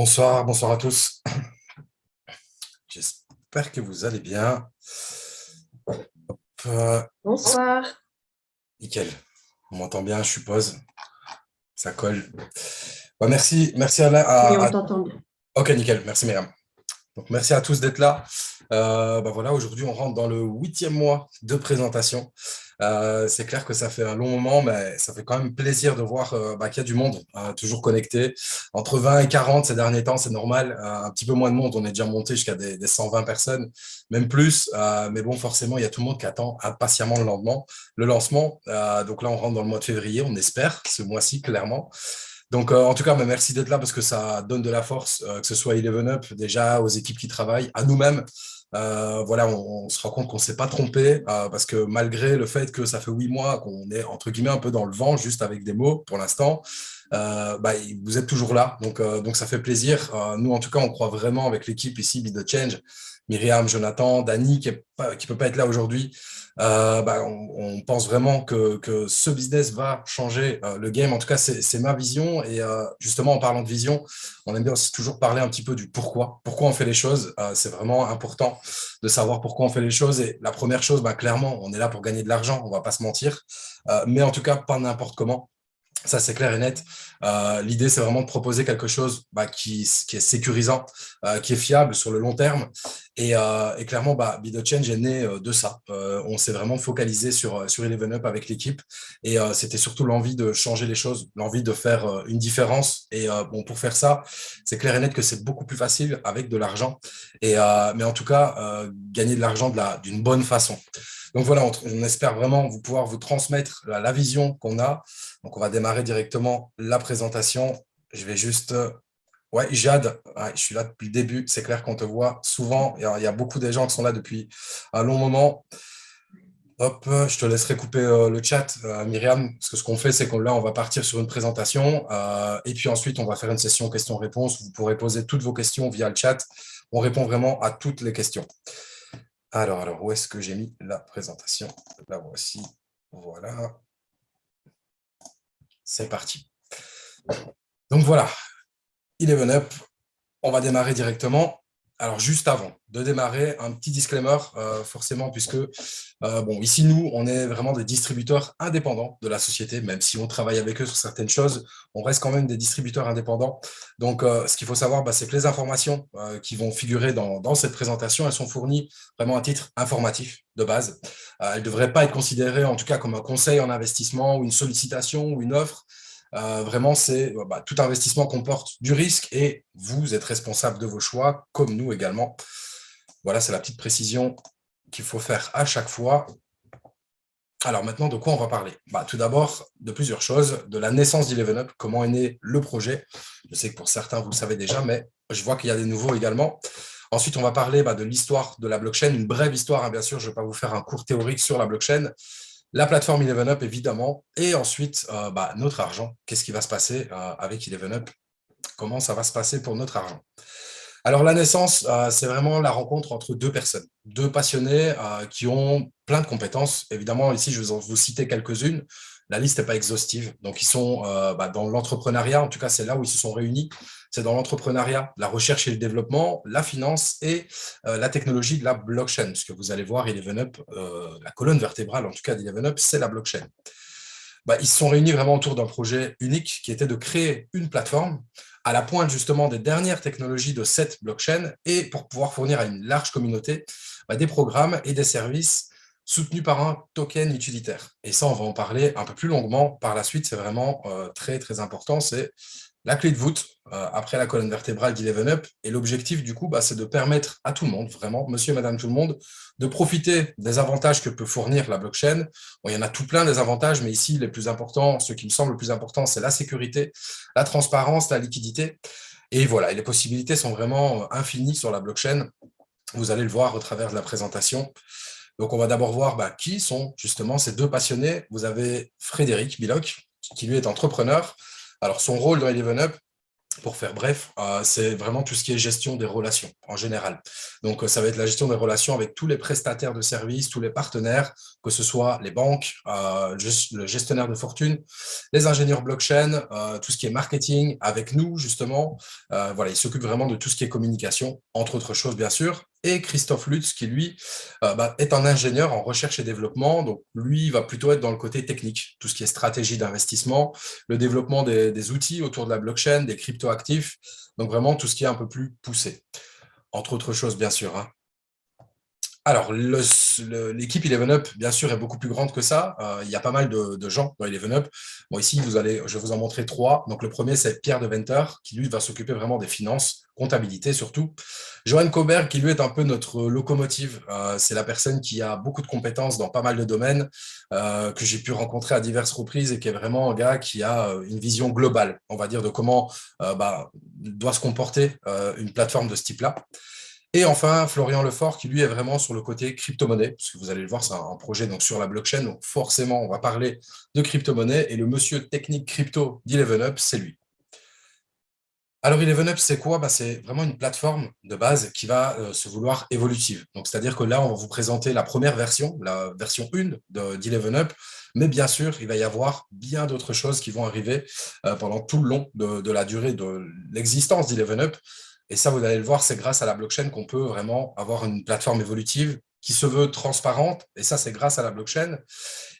Bonsoir, bonsoir à tous. J'espère que vous allez bien. Euh, Bonsoir. Nickel. On m'entend bien, je suppose. Ça colle. Merci Oui, on t'entend bien. Ok, nickel. Merci, Myriam. Donc, merci à tous d'être là. Voilà, aujourd'hui, on rentre dans le 8e mois de présentation. C'est clair que ça fait un long moment, mais ça fait quand même plaisir de voir qu'il y a du monde toujours connecté. Entre 20 et 40 ces derniers temps, c'est normal. Un petit peu moins de monde, on est déjà monté jusqu'à des 120 personnes, même plus. Mais bon, forcément, il y a tout le monde qui attend impatiemment le lancement. Donc là, on rentre dans le mois de février, on espère, ce mois-ci, clairement. Donc, en tout cas, merci d'être là parce que ça donne de la force, que ce soit à Eleven Up, déjà aux équipes qui travaillent, à nous-mêmes. Voilà, on se rend compte qu'on ne s'est pas trompé parce que malgré le fait que ça fait 8 mois qu'on est entre guillemets un peu dans le vent, juste avec des mots pour l'instant, vous êtes toujours là. Donc ça fait plaisir. Nous, en tout cas, on croit vraiment avec l'équipe ici, Be The Change, Myriam, Jonathan, Dani, qui ne peut pas être là aujourd'hui. On pense vraiment que ce business va changer le game. En tout cas, c'est ma vision. Et justement, en parlant de vision, on aime bien aussi toujours parler un petit peu du pourquoi. Pourquoi on fait les choses. C'est vraiment important de savoir pourquoi on fait les choses. Et la première chose, clairement, on est là pour gagner de l'argent. On ne va pas se mentir. Mais en tout cas, pas n'importe comment. Ça, c'est clair et net. L'idée, c'est vraiment de proposer quelque chose qui est sécurisant, qui est fiable sur le long terme. Et clairement, Be The Change est né de ça. On s'est vraiment focalisé sur Eleven Up avec l'équipe. Et c'était surtout l'envie de changer les choses, l'envie de faire une différence. Et bon, pour faire ça, c'est clair et net que c'est beaucoup plus facile avec de l'argent. Mais en tout cas, gagner de l'argent d'une bonne façon. Donc voilà, on espère vraiment pouvoir vous transmettre la vision qu'on a. Donc on va démarrer directement la présentation. Je vais juste... Ouais, Jade, ouais, je suis là depuis le début. C'est clair qu'on te voit souvent. Il y a beaucoup de gens qui sont là depuis un long moment. Hop, je te laisserai couper le chat, Myriam, parce que ce qu'on fait, c'est qu'on là, on va partir sur une présentation et puis ensuite, on va faire une session questions-réponses. Vous pourrez poser toutes vos questions via le chat. On répond vraiment à toutes les questions. Alors, où est-ce que j'ai mis la présentation? La voici. Voilà. C'est parti. Donc voilà, Eleven Up, on va démarrer directement. Alors, juste avant de démarrer, un petit disclaimer, forcément, puisque, ici, nous, on est vraiment des distributeurs indépendants de la société, même si on travaille avec eux sur certaines choses, on reste quand même des distributeurs indépendants. Donc, ce qu'il faut savoir, c'est que les informations qui vont figurer dans cette présentation, elles sont fournies vraiment à titre informatif de base. Elles ne devraient pas être considérées, en tout cas, comme un conseil en investissement ou une sollicitation ou une offre. Vraiment, c'est tout investissement comporte du risque et vous êtes responsable de vos choix, comme nous également. Voilà, c'est la petite précision qu'il faut faire à chaque fois. Alors maintenant, de quoi on va parler? Tout d'abord, de plusieurs choses, de la naissance d'Eleven Up, comment est né le projet. Je sais que pour certains, vous le savez déjà, mais je vois qu'il y a des nouveaux également. Ensuite, on va parler de l'histoire de la blockchain, une brève histoire, hein, bien sûr, je ne vais pas vous faire un cours théorique sur la blockchain. La plateforme Eleven Up, évidemment. Et ensuite, notre argent. Qu'est-ce qui va se passer avec Eleven Up? Comment ça va se passer pour notre argent? Alors, la naissance, c'est vraiment la rencontre entre deux personnes, deux passionnés qui ont plein de compétences. Évidemment, ici, je vais vous citer quelques-unes. La liste n'est pas exhaustive. Donc, ils sont dans l'entrepreneuriat. En tout cas, c'est là où ils se sont réunis. C'est dans l'entrepreneuriat, la recherche et le développement, la finance et la technologie de la blockchain. Ce que vous allez voir, Eleven Up, la colonne vertébrale, en tout cas d'Eleven Up, c'est la blockchain. Ils se sont réunis vraiment autour d'un projet unique qui était de créer une plateforme à la pointe justement des dernières technologies de cette blockchain et pour pouvoir fournir à une large communauté des programmes et des services soutenus par un token utilitaire. Et ça, on va en parler un peu plus longuement par la suite. C'est vraiment très, très important. C'est la clé de voûte après la colonne vertébrale d'Eleven Up. Et l'objectif, du coup, c'est de permettre à tout le monde, vraiment, monsieur et madame tout le monde, de profiter des avantages que peut fournir la blockchain. Bon, il y en a tout plein des avantages, mais ici, les plus importants, ce qui me semble le plus important, c'est la sécurité, la transparence, la liquidité. Et voilà, et les possibilités sont vraiment infinies sur la blockchain. Vous allez le voir au travers de la présentation. Donc, on va d'abord voir qui sont justement ces deux passionnés. Vous avez Frédéric Biloc, qui lui est entrepreneur. Alors, son rôle dans Eleven Up, Pour faire bref, c'est vraiment tout ce qui est gestion des relations en général. Donc, ça va être la gestion des relations avec tous les prestataires de services, tous les partenaires, que ce soit les banques, le gestionnaire de fortune, les ingénieurs blockchain, tout ce qui est marketing avec nous, justement. Voilà, il s'occupe vraiment de tout ce qui est communication, entre autres choses, bien sûr. Et Christophe Lutz, qui lui est un ingénieur en recherche et développement. Donc, lui, il va plutôt être dans le côté technique, tout ce qui est stratégie d'investissement, le développement des outils autour de la blockchain, des cryptoactifs, donc vraiment tout ce qui est un peu plus poussé, entre autres choses, bien sûr, hein. Alors, l'équipe Eleven Up, bien sûr, est beaucoup plus grande que ça. Il y a pas mal de gens dans Eleven Up. Bon, ici, je vais vous en montrer trois. Donc, le premier, c'est Pierre de Venter, qui, lui, va s'occuper vraiment des finances, comptabilité surtout. Johan Cobert, qui, lui, est un peu notre locomotive. C'est la personne qui a beaucoup de compétences dans pas mal de domaines, que j'ai pu rencontrer à diverses reprises et qui est vraiment un gars qui a une vision globale, on va dire, de comment doit se comporter une plateforme de ce type-là. Et enfin, Florian Lefort, qui lui est vraiment sur le côté crypto-monnaie, parce que vous allez le voir, c'est un projet donc, sur la blockchain, donc forcément, on va parler de crypto-monnaie, et le monsieur technique crypto d'Eleven Up, c'est lui. Alors, Eleven Up, c'est quoi? C'est vraiment une plateforme de base qui va se vouloir évolutive. Donc, c'est-à-dire que là, on va vous présenter la première version, la version 1 d'Eleven Up, mais bien sûr, il va y avoir bien d'autres choses qui vont arriver pendant tout le long de la durée de l'existence d'Eleven Up. Et ça, vous allez le voir, c'est grâce à la blockchain qu'on peut vraiment avoir une plateforme évolutive qui se veut transparente, et ça, c'est grâce à la blockchain,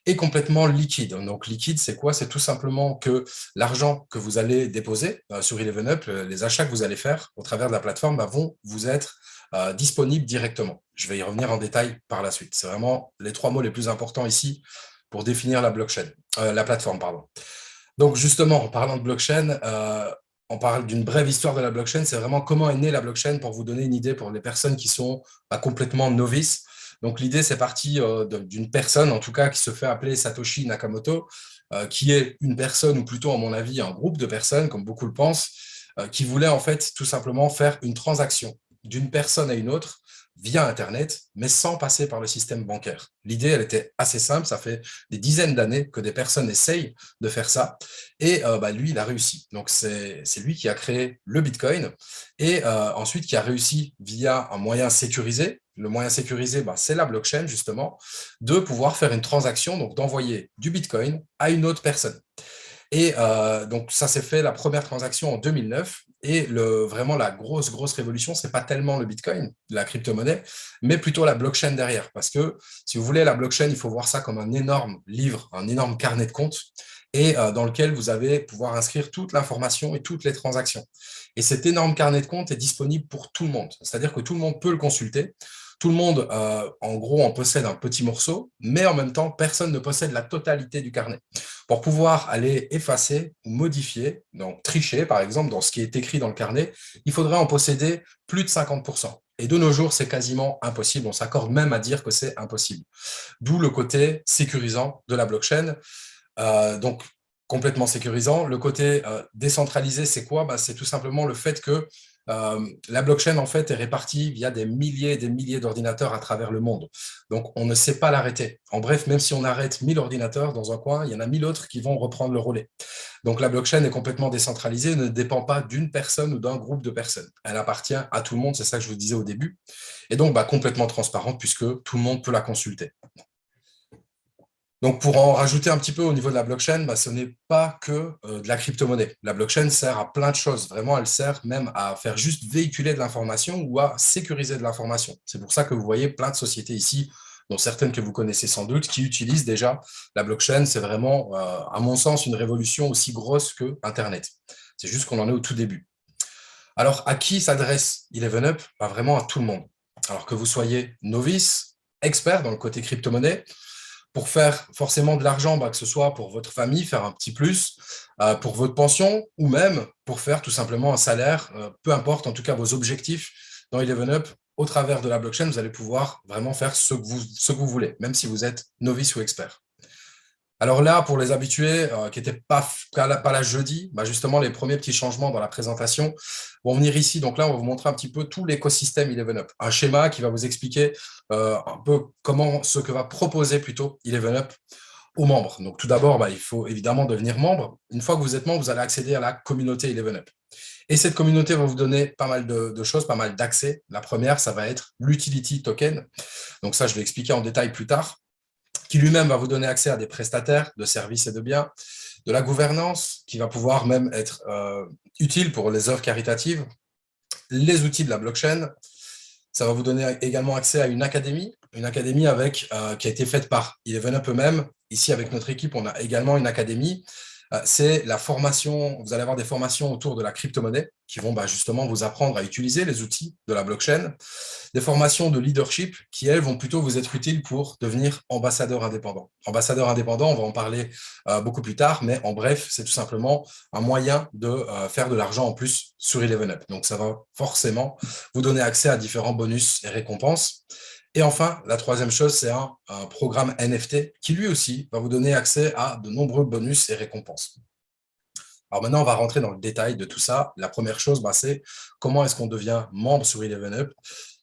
et complètement liquide. Donc, liquide, c'est quoi? C'est tout simplement que l'argent que vous allez déposer sur Eleven Up, les achats que vous allez faire au travers de la plateforme vont vous être disponibles directement. Je vais y revenir en détail par la suite. C'est vraiment les trois mots les plus importants ici pour définir la blockchain, la plateforme, pardon. Donc, justement, en parlant de blockchain, on parle d'une brève histoire de la blockchain. C'est vraiment comment est née la blockchain pour vous donner une idée pour les personnes qui sont complètement novices. Donc, l'idée, c'est parti d'une personne, en tout cas, qui se fait appeler Satoshi Nakamoto, qui est une personne, ou plutôt, à mon avis, un groupe de personnes, comme beaucoup le pensent, qui voulait en fait tout simplement faire une transaction d'une personne à une autre via Internet, mais sans passer par le système bancaire. L'idée, elle était assez simple. Ça fait des dizaines d'années que des personnes essayent de faire ça. Et lui, il a réussi. Donc, c'est lui qui a créé le Bitcoin et ensuite qui a réussi via un moyen sécurisé. Le moyen sécurisé, c'est la blockchain, justement, de pouvoir faire une transaction, donc d'envoyer du Bitcoin à une autre personne. Et donc, ça s'est fait la première transaction en 2009. Et vraiment, la grosse révolution, ce n'est pas tellement le Bitcoin, la crypto-monnaie, mais plutôt la blockchain derrière. Parce que, si vous voulez, la blockchain, il faut voir ça comme un énorme livre, un énorme carnet de comptes, et dans lequel vous allez pouvoir inscrire toute l'information et toutes les transactions. Et cet énorme carnet de comptes est disponible pour tout le monde. C'est-à-dire que tout le monde peut le consulter. Tout le monde, en gros, en possède un petit morceau, mais en même temps, personne ne possède la totalité du carnet. Pour pouvoir aller effacer ou modifier, donc tricher, par exemple, dans ce qui est écrit dans le carnet, il faudrait en posséder plus de 50%. Et de nos jours, c'est quasiment impossible. On s'accorde même à dire que c'est impossible. D'où le côté sécurisant de la blockchain. Donc, complètement sécurisant. Le côté décentralisé, c'est quoi? C'est tout simplement le fait que la blockchain, en fait, est répartie via des milliers et des milliers d'ordinateurs à travers le monde. Donc, on ne sait pas l'arrêter. En bref, même si on arrête 1000 ordinateurs dans un coin, il y en a 1000 autres qui vont reprendre le relais. Donc, la blockchain est complètement décentralisée, ne dépend pas d'une personne ou d'un groupe de personnes. Elle appartient à tout le monde, c'est ça que je vous disais au début. Et donc, complètement transparente puisque tout le monde peut la consulter. Donc, pour en rajouter un petit peu au niveau de la blockchain, ce n'est pas que de la crypto-monnaie. La blockchain sert à plein de choses. Vraiment, elle sert même à faire juste véhiculer de l'information ou à sécuriser de l'information. C'est pour ça que vous voyez plein de sociétés ici, dont certaines que vous connaissez sans doute, qui utilisent déjà la blockchain. C'est vraiment, à mon sens, une révolution aussi grosse que Internet. C'est juste qu'on en est au tout début. Alors, à qui s'adresse Eleven Up? Vraiment à tout le monde. Alors que vous soyez novice, expert dans le côté crypto-monnaie, pour faire forcément de l'argent, que ce soit pour votre famille, faire un petit plus, pour votre pension, ou même pour faire tout simplement un salaire, peu importe en tout cas vos objectifs dans Eleven Up, au travers de la blockchain, vous allez pouvoir vraiment faire ce que vous voulez, même si vous êtes novice ou expert. Alors là, pour les habitués qui n'étaient pas là jeudi, justement, les premiers petits changements dans la présentation vont venir ici. Donc là, on va vous montrer un petit peu tout l'écosystème Eleven Up. Un schéma qui va vous expliquer un peu ce que va proposer plutôt Eleven Up aux membres. Donc tout d'abord, il faut évidemment devenir membre. Une fois que vous êtes membre, vous allez accéder à la communauté Eleven Up. Et cette communauté va vous donner pas mal de choses, pas mal d'accès. La première, ça va être l'utility token. Donc ça, je vais expliquer en détail plus tard, qui lui-même va vous donner accès à des prestataires de services et de biens, de la gouvernance, qui va pouvoir même être utile pour les œuvres caritatives, les outils de la blockchain. Ça va vous donner également accès à une académie avec, qui a été faite par Eleven Up eux-mêmes. Ici, avec notre équipe, on a également une académie. C'est la formation, vous allez avoir des formations autour de la crypto-monnaie qui vont justement vous apprendre à utiliser les outils de la blockchain. Des formations de leadership qui, elles, vont plutôt vous être utiles pour devenir ambassadeur indépendant. Ambassadeur indépendant, on va en parler beaucoup plus tard, mais en bref, c'est tout simplement un moyen de faire de l'argent en plus sur Eleven Up. Donc, ça va forcément vous donner accès à différents bonus et récompenses. Et enfin, la troisième chose, c'est un programme NFT qui, lui aussi, va vous donner accès à de nombreux bonus et récompenses. Alors maintenant, on va rentrer dans le détail de tout ça. La première chose, c'est comment est-ce qu'on devient membre sur Eleven Up.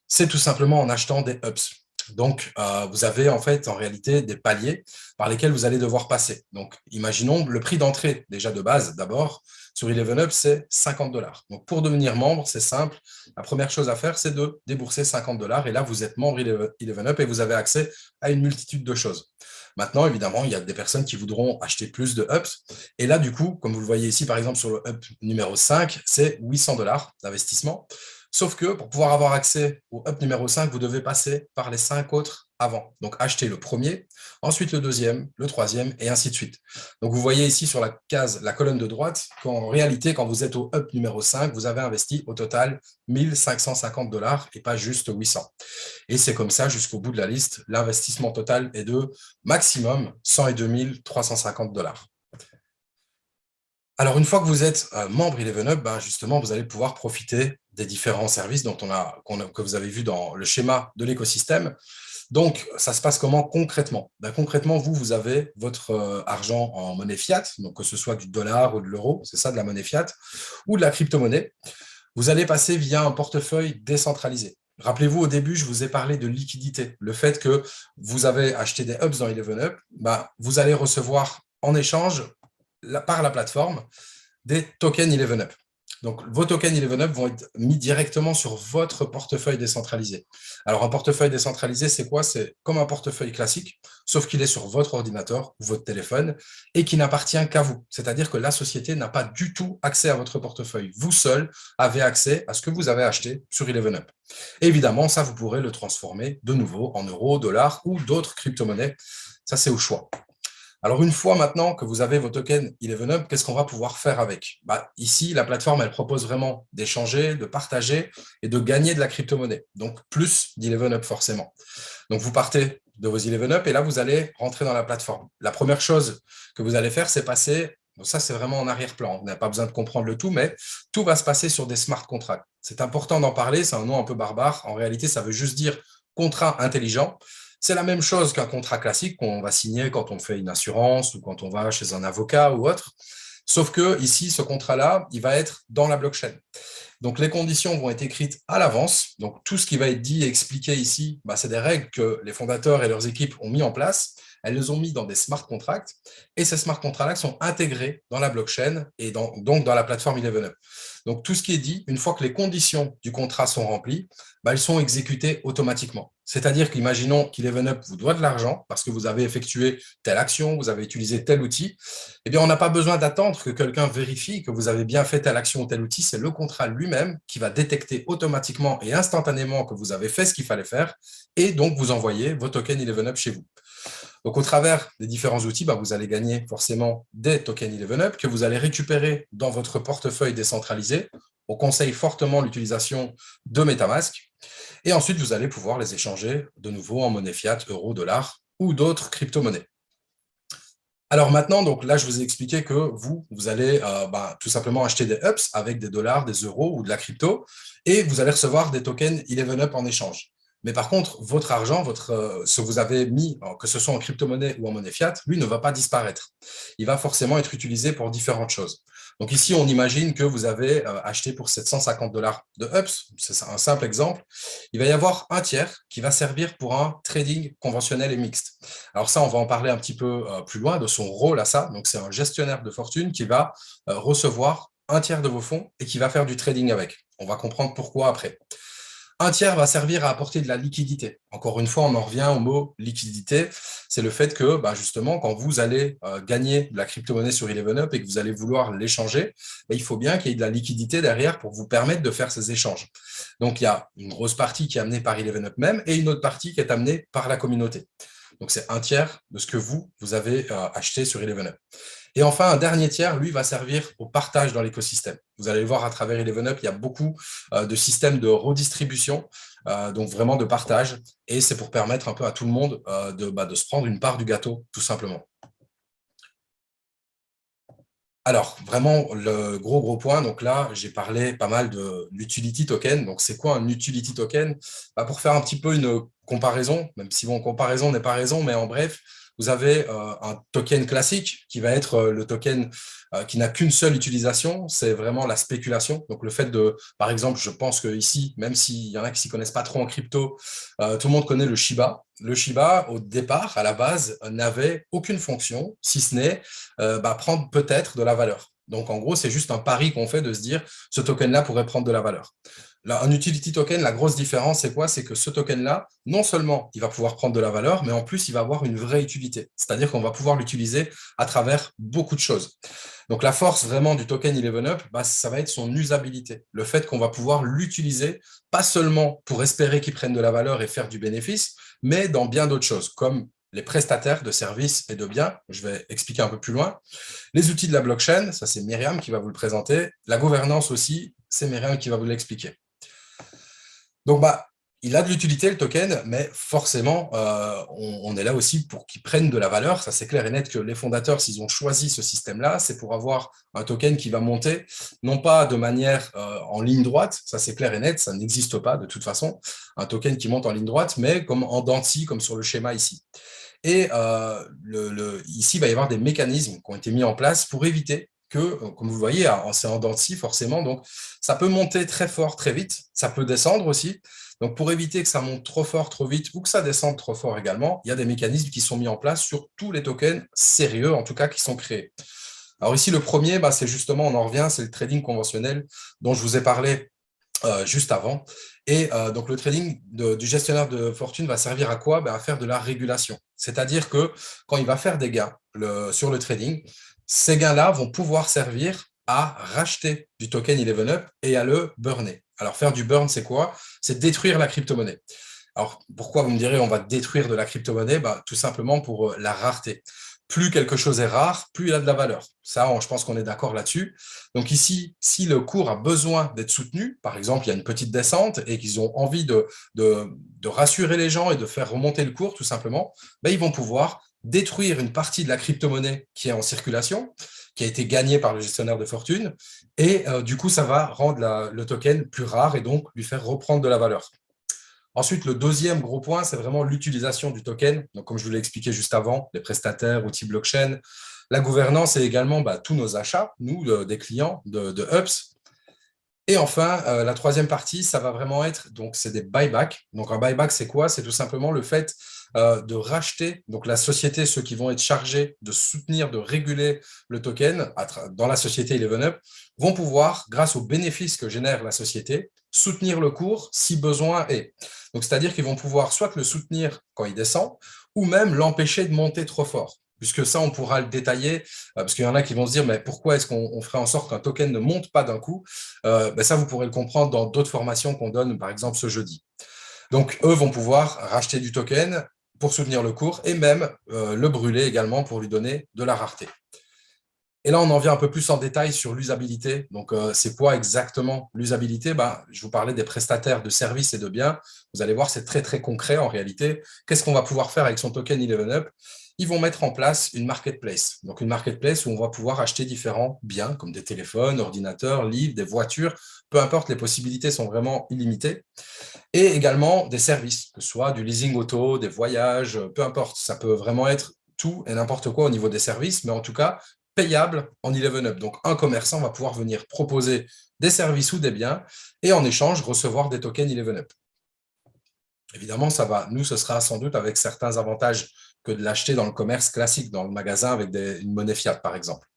C'est tout simplement en achetant des ups. Donc, vous avez en fait, en réalité, des paliers par lesquels vous allez devoir passer. Donc, imaginons le prix d'entrée, déjà de base, d'abord, sur Eleven Up, c'est 50 $. Donc, pour devenir membre, c'est simple. La première chose à faire, c'est de débourser 50 $. Et là, vous êtes membre Eleven Up et vous avez accès à une multitude de choses. Maintenant, évidemment, il y a des personnes qui voudront acheter plus de ups. Et là, du coup, comme vous le voyez ici, par exemple, sur le up numéro 5, c'est 800 $ d'investissement. Sauf que pour pouvoir avoir accès au up numéro 5, vous devez passer par les 5 autres avant. Donc, acheter le premier, ensuite le deuxième, le troisième, et ainsi de suite. Donc, vous voyez ici sur la case, la colonne de droite, qu'en réalité, quand vous êtes au up numéro 5, vous avez investi au total 1550 $ et pas juste 800. Et c'est comme ça jusqu'au bout de la liste. L'investissement total est de maximum 102 350 $. Alors, une fois que vous êtes membre Eleven Up, justement, vous allez pouvoir profiter des différents services que vous avez vus dans le schéma de l'écosystème. Donc, ça se passe comment concrètement? Concrètement, vous avez votre argent en monnaie fiat, donc que ce soit du dollar ou de l'euro, c'est ça, de la monnaie fiat, ou de la crypto-monnaie. Vous allez passer via un portefeuille décentralisé. Rappelez-vous, au début, je vous ai parlé de liquidité. Le fait que vous avez acheté des ups dans Eleven Up, vous allez recevoir en échange, par la plateforme, des tokens Eleven Up. Donc, vos tokens Eleven Up vont être mis directement sur votre portefeuille décentralisé. Alors, un portefeuille décentralisé, c'est quoi? C'est comme un portefeuille classique, sauf qu'il est sur votre ordinateur ou votre téléphone et qui n'appartient qu'à vous. C'est-à-dire que la société n'a pas du tout accès à votre portefeuille. Vous seul avez accès à ce que vous avez acheté sur Eleven Up. Et évidemment, ça, vous pourrez le transformer de nouveau en euros, dollars ou d'autres crypto-monnaies. Ça, c'est au choix. Alors, une fois maintenant que vous avez vos tokens Eleven Up, qu'est-ce qu'on va pouvoir faire avec? Ici, la plateforme, elle propose vraiment d'échanger, de partager et de gagner de la crypto-monnaie. Donc, plus d'Eleven Up forcément. Donc, vous partez de vos Eleven Up et là, vous allez rentrer dans la plateforme. La première chose que vous allez faire, c'est passer, ça c'est vraiment en arrière-plan, on n'a pas besoin de comprendre le tout, mais tout va se passer sur des smart contracts. C'est important d'en parler, c'est un nom un peu barbare. En réalité, ça veut juste dire contrat intelligent. C'est la même chose qu'un contrat classique qu'on va signer quand on fait une assurance ou quand on va chez un avocat ou autre. Sauf que ici, ce contrat-là, il va être dans la blockchain. Donc, les conditions vont être écrites à l'avance. Donc, tout ce qui va être dit et expliqué ici, c'est des règles que les fondateurs et leurs équipes ont mis en place. Elles les ont mis dans des smart contracts. Et ces smart contracts sont intégrés dans la blockchain et donc dans la plateforme Eleven Up. Donc, tout ce qui est dit, une fois que les conditions du contrat sont remplies, elles sont exécutées automatiquement. C'est-à-dire qu'imaginons qu'Eleven Up vous doit de l'argent parce que vous avez effectué telle action, vous avez utilisé tel outil. Eh bien, on n'a pas besoin d'attendre que quelqu'un vérifie que vous avez bien fait telle action ou tel outil. C'est le contrat lui-même qui va détecter automatiquement et instantanément que vous avez fait ce qu'il fallait faire et donc vous envoyer vos tokens Eleven Up chez vous. Donc, au travers des différents outils, vous allez gagner forcément des tokens Eleven Up que vous allez récupérer dans votre portefeuille décentralisé. On conseille fortement l'utilisation de MetaMask. Et ensuite, vous allez pouvoir les échanger de nouveau en monnaie fiat, euro, dollar ou d'autres crypto-monnaies. Alors maintenant, donc là, je vous ai expliqué que vous allez tout simplement acheter des ups avec des dollars, des euros ou de la crypto et vous allez recevoir des tokens Eleven Up en échange. Mais par contre, votre argent, ce que vous avez mis, que ce soit en crypto-monnaie ou en monnaie fiat, lui ne va pas disparaître. Il va forcément être utilisé pour différentes choses. Donc ici, on imagine que vous avez acheté pour 750 $ de ups, c'est un simple exemple. Il va y avoir un tiers qui va servir pour un trading conventionnel et mixte. Alors ça, on va en parler un petit peu plus loin de son rôle à ça. Donc c'est un gestionnaire de fortune qui va recevoir un tiers de vos fonds et qui va faire du trading avec. On va comprendre pourquoi après. Un tiers va servir à apporter de la liquidité. Encore une fois, on en revient au mot liquidité. C'est le fait que, justement, quand vous allez gagner de la crypto-monnaie sur Eleven Up et que vous allez vouloir l'échanger, il faut bien qu'il y ait de la liquidité derrière pour vous permettre de faire ces échanges. Donc, il y a une grosse partie qui est amenée par Eleven Up même et une autre partie qui est amenée par la communauté. Donc, c'est un tiers de ce que vous avez acheté sur Eleven Up. Et enfin, un dernier tiers, lui, va servir au partage dans l'écosystème. Vous allez le voir à travers Eleven Up, il y a beaucoup de systèmes de redistribution, donc vraiment de partage. Et c'est pour permettre un peu à tout le monde de se prendre une part du gâteau, tout simplement. Alors, vraiment, le gros point, donc là, j'ai parlé pas mal de l'utility token. Donc, c'est quoi un utility token? Pour faire un petit peu une comparaison, même si, bon, comparaison n'est pas raison, mais en bref, vous avez un token classique qui va être le token qui n'a qu'une seule utilisation, c'est vraiment la spéculation. Donc, le fait de, par exemple, je pense que ici, même s'il y en a qui s'y connaissent pas trop en crypto, tout le monde connaît le Shiba. Le Shiba, au départ, à la base, n'avait aucune fonction, si ce n'est prendre peut-être de la valeur. Donc, en gros, c'est juste un pari qu'on fait de se dire, ce token-là pourrait prendre de la valeur. Là, un utility token, la grosse différence, c'est quoi? C'est que ce token-là, non seulement il va pouvoir prendre de la valeur, mais en plus, il va avoir une vraie utilité. C'est-à-dire qu'on va pouvoir l'utiliser à travers beaucoup de choses. Donc, la force vraiment du token Eleven Up, ça va être son usabilité. Le fait qu'on va pouvoir l'utiliser, pas seulement pour espérer qu'il prenne de la valeur et faire du bénéfice, mais dans bien d'autres choses, comme les prestataires de services et de biens. Je vais expliquer un peu plus loin. Les outils de la blockchain, ça c'est Myriam qui va vous le présenter. La gouvernance aussi, c'est Myriam qui va vous l'expliquer. Donc, il a de l'utilité, le token, mais forcément, on est là aussi pour qu'il prenne de la valeur. Ça, c'est clair et net que les fondateurs, s'ils ont choisi ce système-là, c'est pour avoir un token qui va monter, non pas de manière en ligne droite, ça c'est clair et net, ça n'existe pas de toute façon, un token qui monte en ligne droite, mais comme en dents de scie, comme sur le schéma ici. Et ici, il va y avoir des mécanismes qui ont été mis en place pour éviter que, comme vous le voyez, c'est en dents de scie forcément, donc ça peut monter très fort, très vite, ça peut descendre aussi. Donc, pour éviter que ça monte trop fort, trop vite, ou que ça descende trop fort également, il y a des mécanismes qui sont mis en place sur tous les tokens sérieux, en tout cas, qui sont créés. Alors ici, le premier, c'est justement, on en revient, c'est le trading conventionnel dont je vous ai parlé juste avant. Et donc, le trading du gestionnaire de fortune va servir à quoi? À faire de la régulation. C'est-à-dire que quand il va faire des gains sur le trading, ces gains-là vont pouvoir servir à racheter du token Eleven Up et à le burner. Alors, faire du burn, c'est quoi? C'est détruire la crypto-monnaie. Alors, pourquoi vous me direz on va détruire de la crypto-monnaie? Tout simplement pour la rareté. Plus quelque chose est rare, plus il a de la valeur. Ça, je pense qu'on est d'accord là-dessus. Donc ici, si le cours a besoin d'être soutenu, par exemple, il y a une petite descente et qu'ils ont envie de rassurer les gens et de faire remonter le cours, tout simplement, ils vont pouvoir détruire une partie de la crypto-monnaie qui est en circulation, qui a été gagnée par le gestionnaire de fortune, et du coup, ça va rendre le token plus rare et donc lui faire reprendre de la valeur. Ensuite, le deuxième gros point, c'est vraiment l'utilisation du token. Donc, comme je vous l'ai expliqué juste avant, les prestataires, outils blockchain, la gouvernance et également tous nos achats, nous, des clients de Ups. Et enfin, la troisième partie, ça va vraiment être, donc c'est des buybacks. Donc un buyback, c'est quoi? C'est tout simplement le fait de racheter, donc la société, ceux qui vont être chargés de soutenir, de réguler le token dans la société Eleven Up, vont pouvoir, grâce aux bénéfices que génère la société, soutenir le cours si besoin est. Donc c'est-à-dire qu'ils vont pouvoir soit le soutenir quand il descend, ou même l'empêcher de monter trop fort. Puisque ça, on pourra le détailler, parce qu'il y en a qui vont se dire, mais pourquoi est-ce qu'on ferait en sorte qu'un token ne monte pas d'un coup? Ça, vous pourrez le comprendre dans d'autres formations qu'on donne, par exemple, ce jeudi. Donc, eux vont pouvoir racheter du token pour soutenir le cours et même le brûler également pour lui donner de la rareté. Et là, on en vient un peu plus en détail sur l'usabilité. Donc, c'est quoi exactement l'usabilité? Je vous parlais des prestataires de services et de biens. Vous allez voir, c'est très, très concret en réalité. Qu'est-ce qu'on va pouvoir faire avec son token Eleven Up? Ils vont mettre en place une marketplace. Donc, une marketplace où on va pouvoir acheter différents biens, comme des téléphones, ordinateurs, livres, des voitures. Peu importe, les possibilités sont vraiment illimitées. Et également des services, que ce soit du leasing auto, des voyages, peu importe. Ça peut vraiment être tout et n'importe quoi au niveau des services, mais en tout cas, payable en Eleven Up. Donc, un commerçant va pouvoir venir proposer des services ou des biens et en échange recevoir des tokens Eleven Up. Évidemment, ce sera sans doute avec certains avantages que de l'acheter dans le commerce classique, dans le magasin avec une monnaie fiat, par exemple.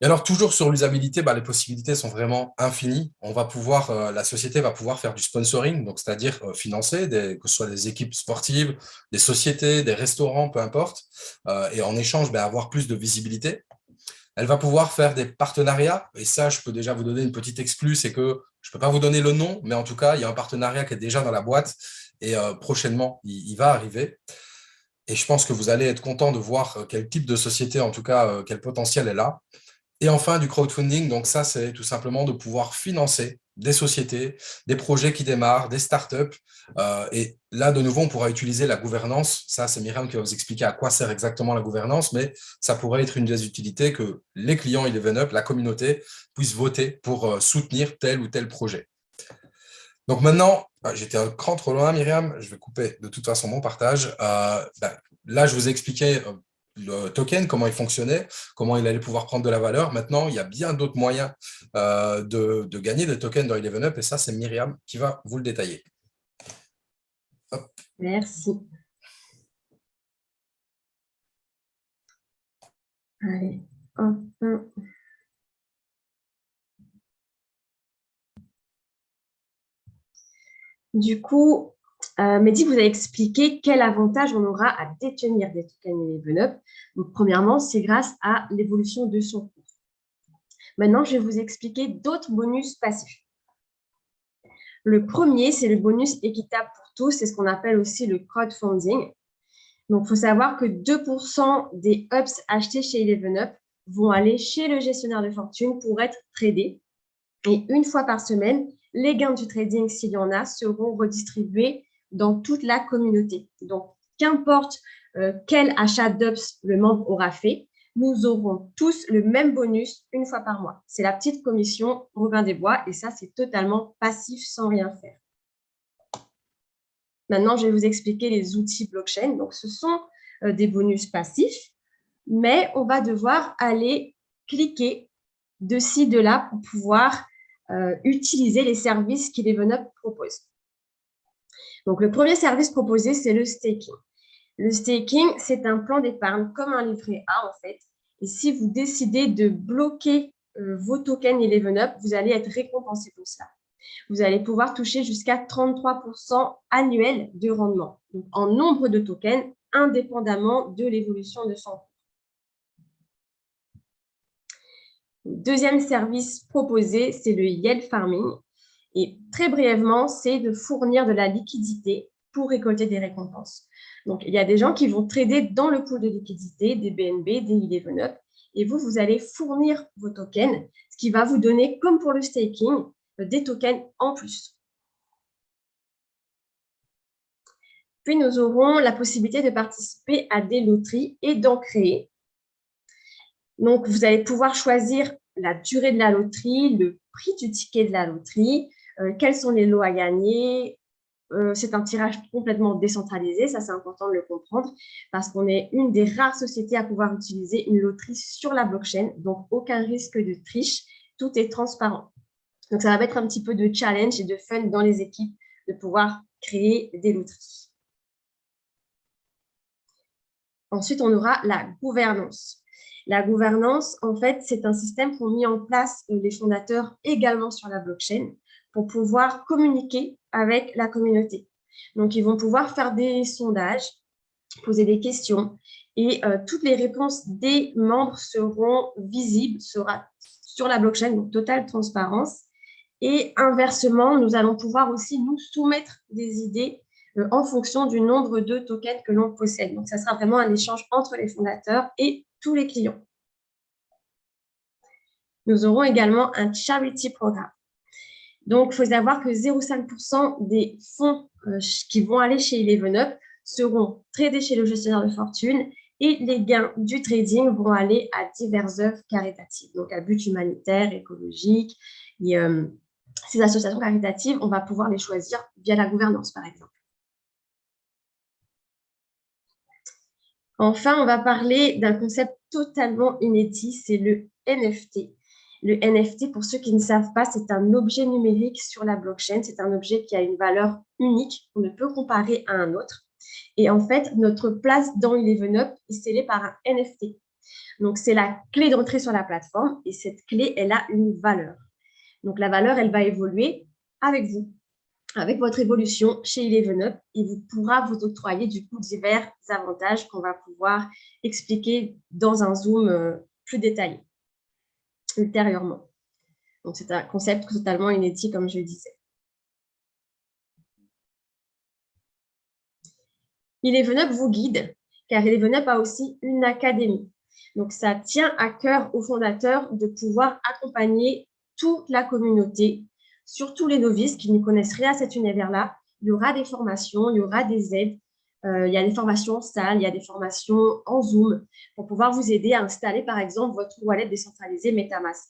Et alors, toujours sur l'usabilité, les possibilités sont vraiment infinies. La société va pouvoir faire du sponsoring, donc c'est-à-dire financer, que ce soit des équipes sportives, des sociétés, des restaurants, peu importe, et en échange, avoir plus de visibilité. Elle va pouvoir faire des partenariats, et ça, je peux déjà vous donner une petite exclue, c'est que je ne peux pas vous donner le nom, mais en tout cas, il y a un partenariat qui est déjà dans la boîte, et prochainement, il va arriver. Et je pense que vous allez être content de voir quel type de société, en tout cas, quel potentiel elle a. Et enfin, du crowdfunding, donc ça, c'est tout simplement de pouvoir financer des sociétés, des projets qui démarrent, des startups. Et là, de nouveau, on pourra utiliser la gouvernance. Ça, c'est Myriam qui va vous expliquer à quoi sert exactement la gouvernance, mais ça pourrait être une des utilités que les clients ElevenUp, la communauté, puissent voter pour soutenir tel ou tel projet. Donc maintenant, j'étais un cran trop loin, Myriam. Je vais couper de toute façon mon partage. Là, je vous ai expliqué le token, comment il fonctionnait, comment il allait pouvoir prendre de la valeur. Maintenant, il y a bien d'autres moyens de gagner des tokens dans ElevenUp, et ça, c'est Myriam qui va vous le détailler. Hop. Merci. Allez, hop. Du coup, Mehdi vous a expliqué quel avantage on aura à détenir des tokens ElevenUp. Donc, premièrement, c'est grâce à l'évolution de son cours. Maintenant, je vais vous expliquer d'autres bonus passifs. Le premier, c'est le bonus équitable pour tous. C'est ce qu'on appelle aussi le crowdfunding. Donc, il faut savoir que 2% des ups achetés chez ElevenUp vont aller chez le gestionnaire de fortune pour être tradés. Et une fois par semaine, les gains du trading, s'il y en a, seront redistribués dans toute la communauté. Donc, qu'importe quel achat d'ups le membre aura fait, nous aurons tous le même bonus une fois par mois. C'est la petite commission Robin des Bois et ça, c'est totalement passif sans rien faire. Maintenant, je vais vous expliquer les outils blockchain. Donc, ce sont des bonus passifs, mais on va devoir aller cliquer de ci, de là pour pouvoir utiliser les services qu'ElevenUp propose. Donc, le premier service proposé, c'est le staking. Le staking, c'est un plan d'épargne comme un livret A, en fait. Et si vous décidez de bloquer vos tokens ElevenUp, vous allez être récompensé pour ça. Vous allez pouvoir toucher jusqu'à 33% annuel de rendement, donc en nombre de tokens, indépendamment de l'évolution de son cours. Deuxième service proposé, c'est le yield farming. Et très brièvement, c'est de fournir de la liquidité pour récolter des récompenses. Donc, il y a des gens qui vont trader dans le pool de liquidité, des BNB, des ElevenUp, et vous allez fournir vos tokens, ce qui va vous donner, comme pour le staking, des tokens en plus. Puis, nous aurons la possibilité de participer à des loteries et d'en créer. Donc, vous allez pouvoir choisir la durée de la loterie, le prix du ticket de la loterie, quels sont les lots à gagner. C'est un tirage complètement décentralisé, ça c'est important de le comprendre, parce qu'on est une des rares sociétés à pouvoir utiliser une loterie sur la blockchain, donc aucun risque de triche, tout est transparent. Donc, ça va mettre un petit peu de challenge et de fun dans les équipes de pouvoir créer des loteries. Ensuite, on aura la gouvernance. La gouvernance, en fait, c'est un système qu'ont mis en place les fondateurs également sur la blockchain pour pouvoir communiquer avec la communauté. Donc, ils vont pouvoir faire des sondages, poser des questions et toutes les réponses des membres seront visibles, sera sur la blockchain, donc totale transparence. Et inversement, nous allons pouvoir aussi nous soumettre des idées en fonction du nombre de tokens que l'on possède. Donc, ça sera vraiment un échange entre les fondateurs et tous les clients. Nous aurons également un charity programme. Donc, il faut savoir que 0,5% des fonds qui vont aller chez ElevenUp seront tradés chez le gestionnaire de fortune et les gains du trading vont aller à diverses œuvres caritatives, donc à but humanitaire, écologique. Et, ces associations caritatives, on va pouvoir les choisir via la gouvernance, par exemple. Enfin, on va parler d'un concept totalement inédit, c'est le NFT. Le NFT, pour ceux qui ne savent pas, c'est un objet numérique sur la blockchain. C'est un objet qui a une valeur unique, qu'on ne peut comparer à un autre. Et en fait, notre place dans ElevenUp est scellée par un NFT. Donc, c'est la clé d'entrée sur la plateforme et cette clé, elle a une valeur. Donc, la valeur, elle va évoluer avec vous, avec votre évolution chez Eleven et vous pourra vous octroyer du coup divers avantages qu'on va pouvoir expliquer dans un Zoom plus détaillé ultérieurement. Donc, c'est un concept totalement inédit, comme je le disais. Eleven vous guide, car Eleven a aussi une académie. Donc, ça tient à cœur aux fondateurs de pouvoir accompagner toute la communauté, surtout les novices qui ne connaissent rien à cet univers-là. Il y aura des formations, il y aura des aides. Il y a des formations en salle, il y a des formations en Zoom pour pouvoir vous aider à installer, par exemple, votre wallet décentralisé MetaMask.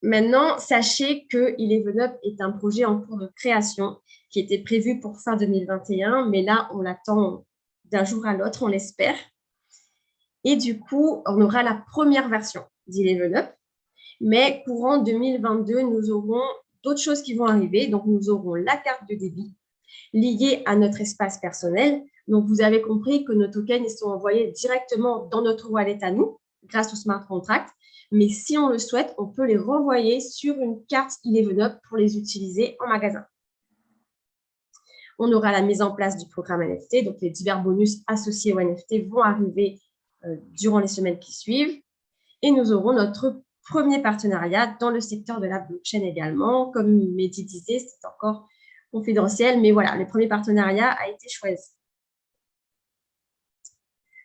Maintenant, sachez que Eleven est un projet en cours de création qui était prévu pour fin 2021, mais là, on l'attend d'un jour à l'autre, on l'espère. Et du coup, on aura la première version d'Eleven, mais courant 2022, nous aurons d'autres choses qui vont arriver. Donc, nous aurons la carte de débit liée à notre espace personnel. Donc, vous avez compris que nos tokens ils sont envoyés directement dans notre wallet à nous, grâce au smart contract. Mais si on le souhaite, on peut les renvoyer sur une carte Eleven pour les utiliser en magasin. On aura la mise en place du programme NFT, donc les divers bonus associés au NFT vont arriver durant les semaines qui suivent. Et nous aurons notre premier partenariat dans le secteur de la blockchain également. Comme Mehdi disait, c'est encore confidentiel, mais voilà, le premier partenariat a été choisi.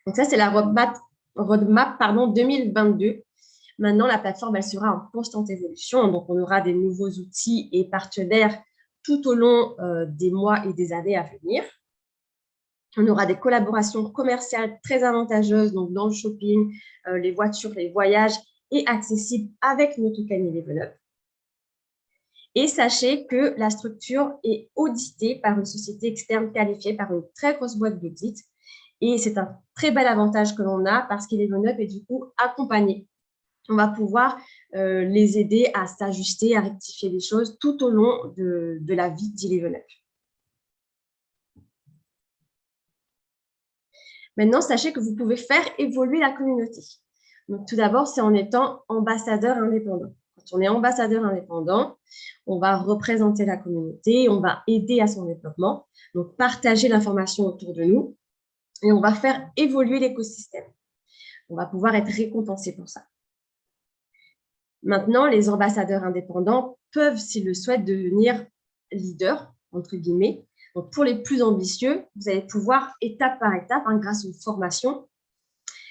Donc ça, c'est la roadmap 2022. Maintenant, la plateforme, elle sera en constante évolution. Donc, on aura des nouveaux outils et partenaires tout au long des mois et des années à venir. On aura des collaborations commerciales très avantageuses, donc dans le shopping, les voitures, les voyages, et accessibles avec nos tokens Eleven. Et sachez que la structure est auditée par une société externe qualifiée, par une très grosse boîte d'audit. Et c'est un très bel avantage que l'on a parce qu'Eleven est du coup accompagné. On va pouvoir les aider à s'ajuster, à rectifier les choses tout au long de la vie d'Eleven. Maintenant, sachez que vous pouvez faire évoluer la communauté. Donc, tout d'abord, c'est en étant ambassadeur indépendant. Quand on est ambassadeur indépendant, on va représenter la communauté, on va aider à son développement, donc partager l'information autour de nous et on va faire évoluer l'écosystème. On va pouvoir être récompensé pour ça. Maintenant, les ambassadeurs indépendants peuvent, s'ils le souhaitent, devenir leaders, entre guillemets. Donc, pour les plus ambitieux, vous allez pouvoir, étape par étape, grâce à une formation,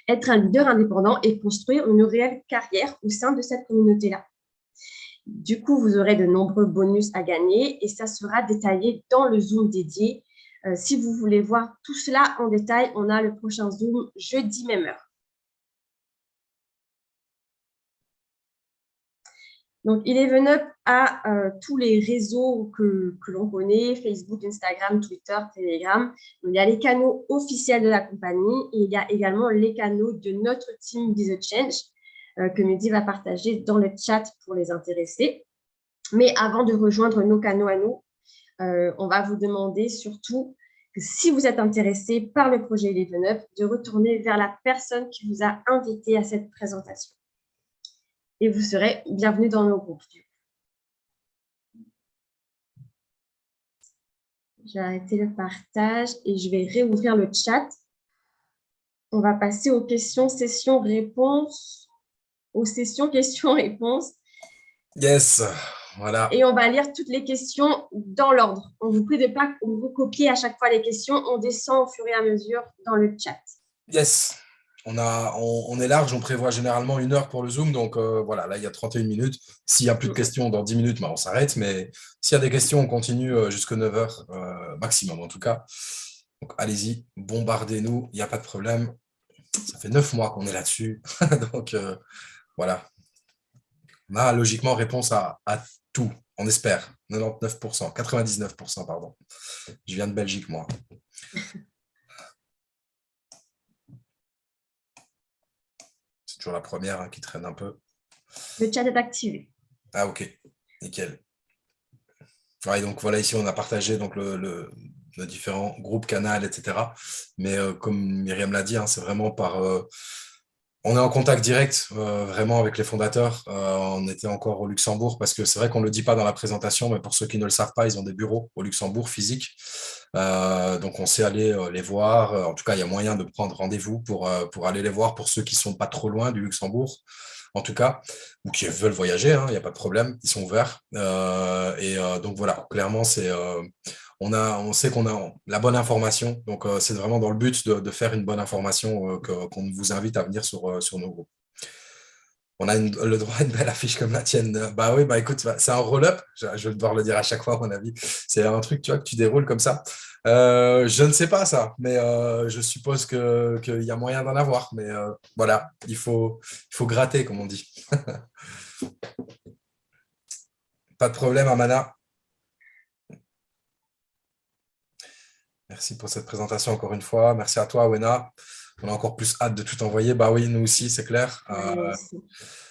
être un leader indépendant et construire une réelle carrière au sein de cette communauté-là. Du coup, vous aurez de nombreux bonus à gagner et ça sera détaillé dans le Zoom dédié. Si vous voulez voir tout cela en détail, on a le prochain Zoom jeudi même heure. Donc, Eleven a tous les réseaux que l'on connaît, Facebook, Instagram, Twitter, Telegram. Donc, il y a les canaux officiels de la compagnie et il y a également les canaux de notre team Be The Change que Mehdi va partager dans le chat pour les intéressés. Mais avant de rejoindre nos canaux à nous, on va vous demander surtout que si vous êtes intéressé par le projet Eleven, de retourner vers la personne qui vous a invité à cette présentation. Et vous serez bienvenus dans nos groupes. Je vais arrêter le partage et je vais réouvrir le chat. On va passer aux questions, sessions-réponses, aux sessions questions-réponses. Yes, voilà. Et on va lire toutes les questions dans l'ordre. On vous prie de ne pas recopier à chaque fois les questions. On descend au fur et à mesure dans le chat. Yes. On est large, on prévoit généralement 1 heure pour le Zoom, donc voilà, là il y a 31 minutes. S'il n'y a plus de questions dans 10 minutes, on s'arrête, mais s'il y a des questions, on continue jusqu'à 9 heures maximum en tout cas. Donc allez-y, bombardez-nous, il n'y a pas de problème. Ça fait 9 mois qu'on est là-dessus, donc voilà. On a logiquement réponse à tout, on espère, 99%, 99%, pardon. Je viens de Belgique, moi. C'est toujours la première qui traîne un peu. Le chat est activé. Ah, ok, nickel. Ouais, donc voilà, ici, on a partagé donc, nos différents groupes, canaux, etc. Mais comme Myriam l'a dit, hein, c'est vraiment par... on est en contact direct vraiment avec les fondateurs. On était encore au Luxembourg parce que c'est vrai qu'on ne le dit pas dans la présentation, mais pour ceux qui ne le savent pas, ils ont des bureaux au Luxembourg physiques. Donc, on sait aller les voir. En tout cas, il y a moyen de prendre rendez-vous pour aller les voir pour ceux qui ne sont pas trop loin du Luxembourg, en tout cas, ou qui veulent voyager, hein, il n'y a pas de problème, ils sont ouverts. Donc, voilà, clairement, on sait qu'on a la bonne information. Donc, c'est vraiment dans le but de faire une bonne information qu'on vous invite à venir sur nos groupes. On a le droit à une belle affiche comme la tienne. Bah oui, bah écoute, c'est un roll-up. Je vais devoir le dire à chaque fois, à mon avis. C'est un truc, tu vois, que tu déroules comme ça. Je ne sais pas ça, mais je suppose qu'il y a moyen d'en avoir. Mais voilà, il faut gratter, comme on dit. Pas de problème, Amana. Merci pour cette présentation encore une fois. Merci à toi, Wena. On a encore plus hâte de tout envoyer. Bah oui, nous aussi, c'est clair. Moi aussi.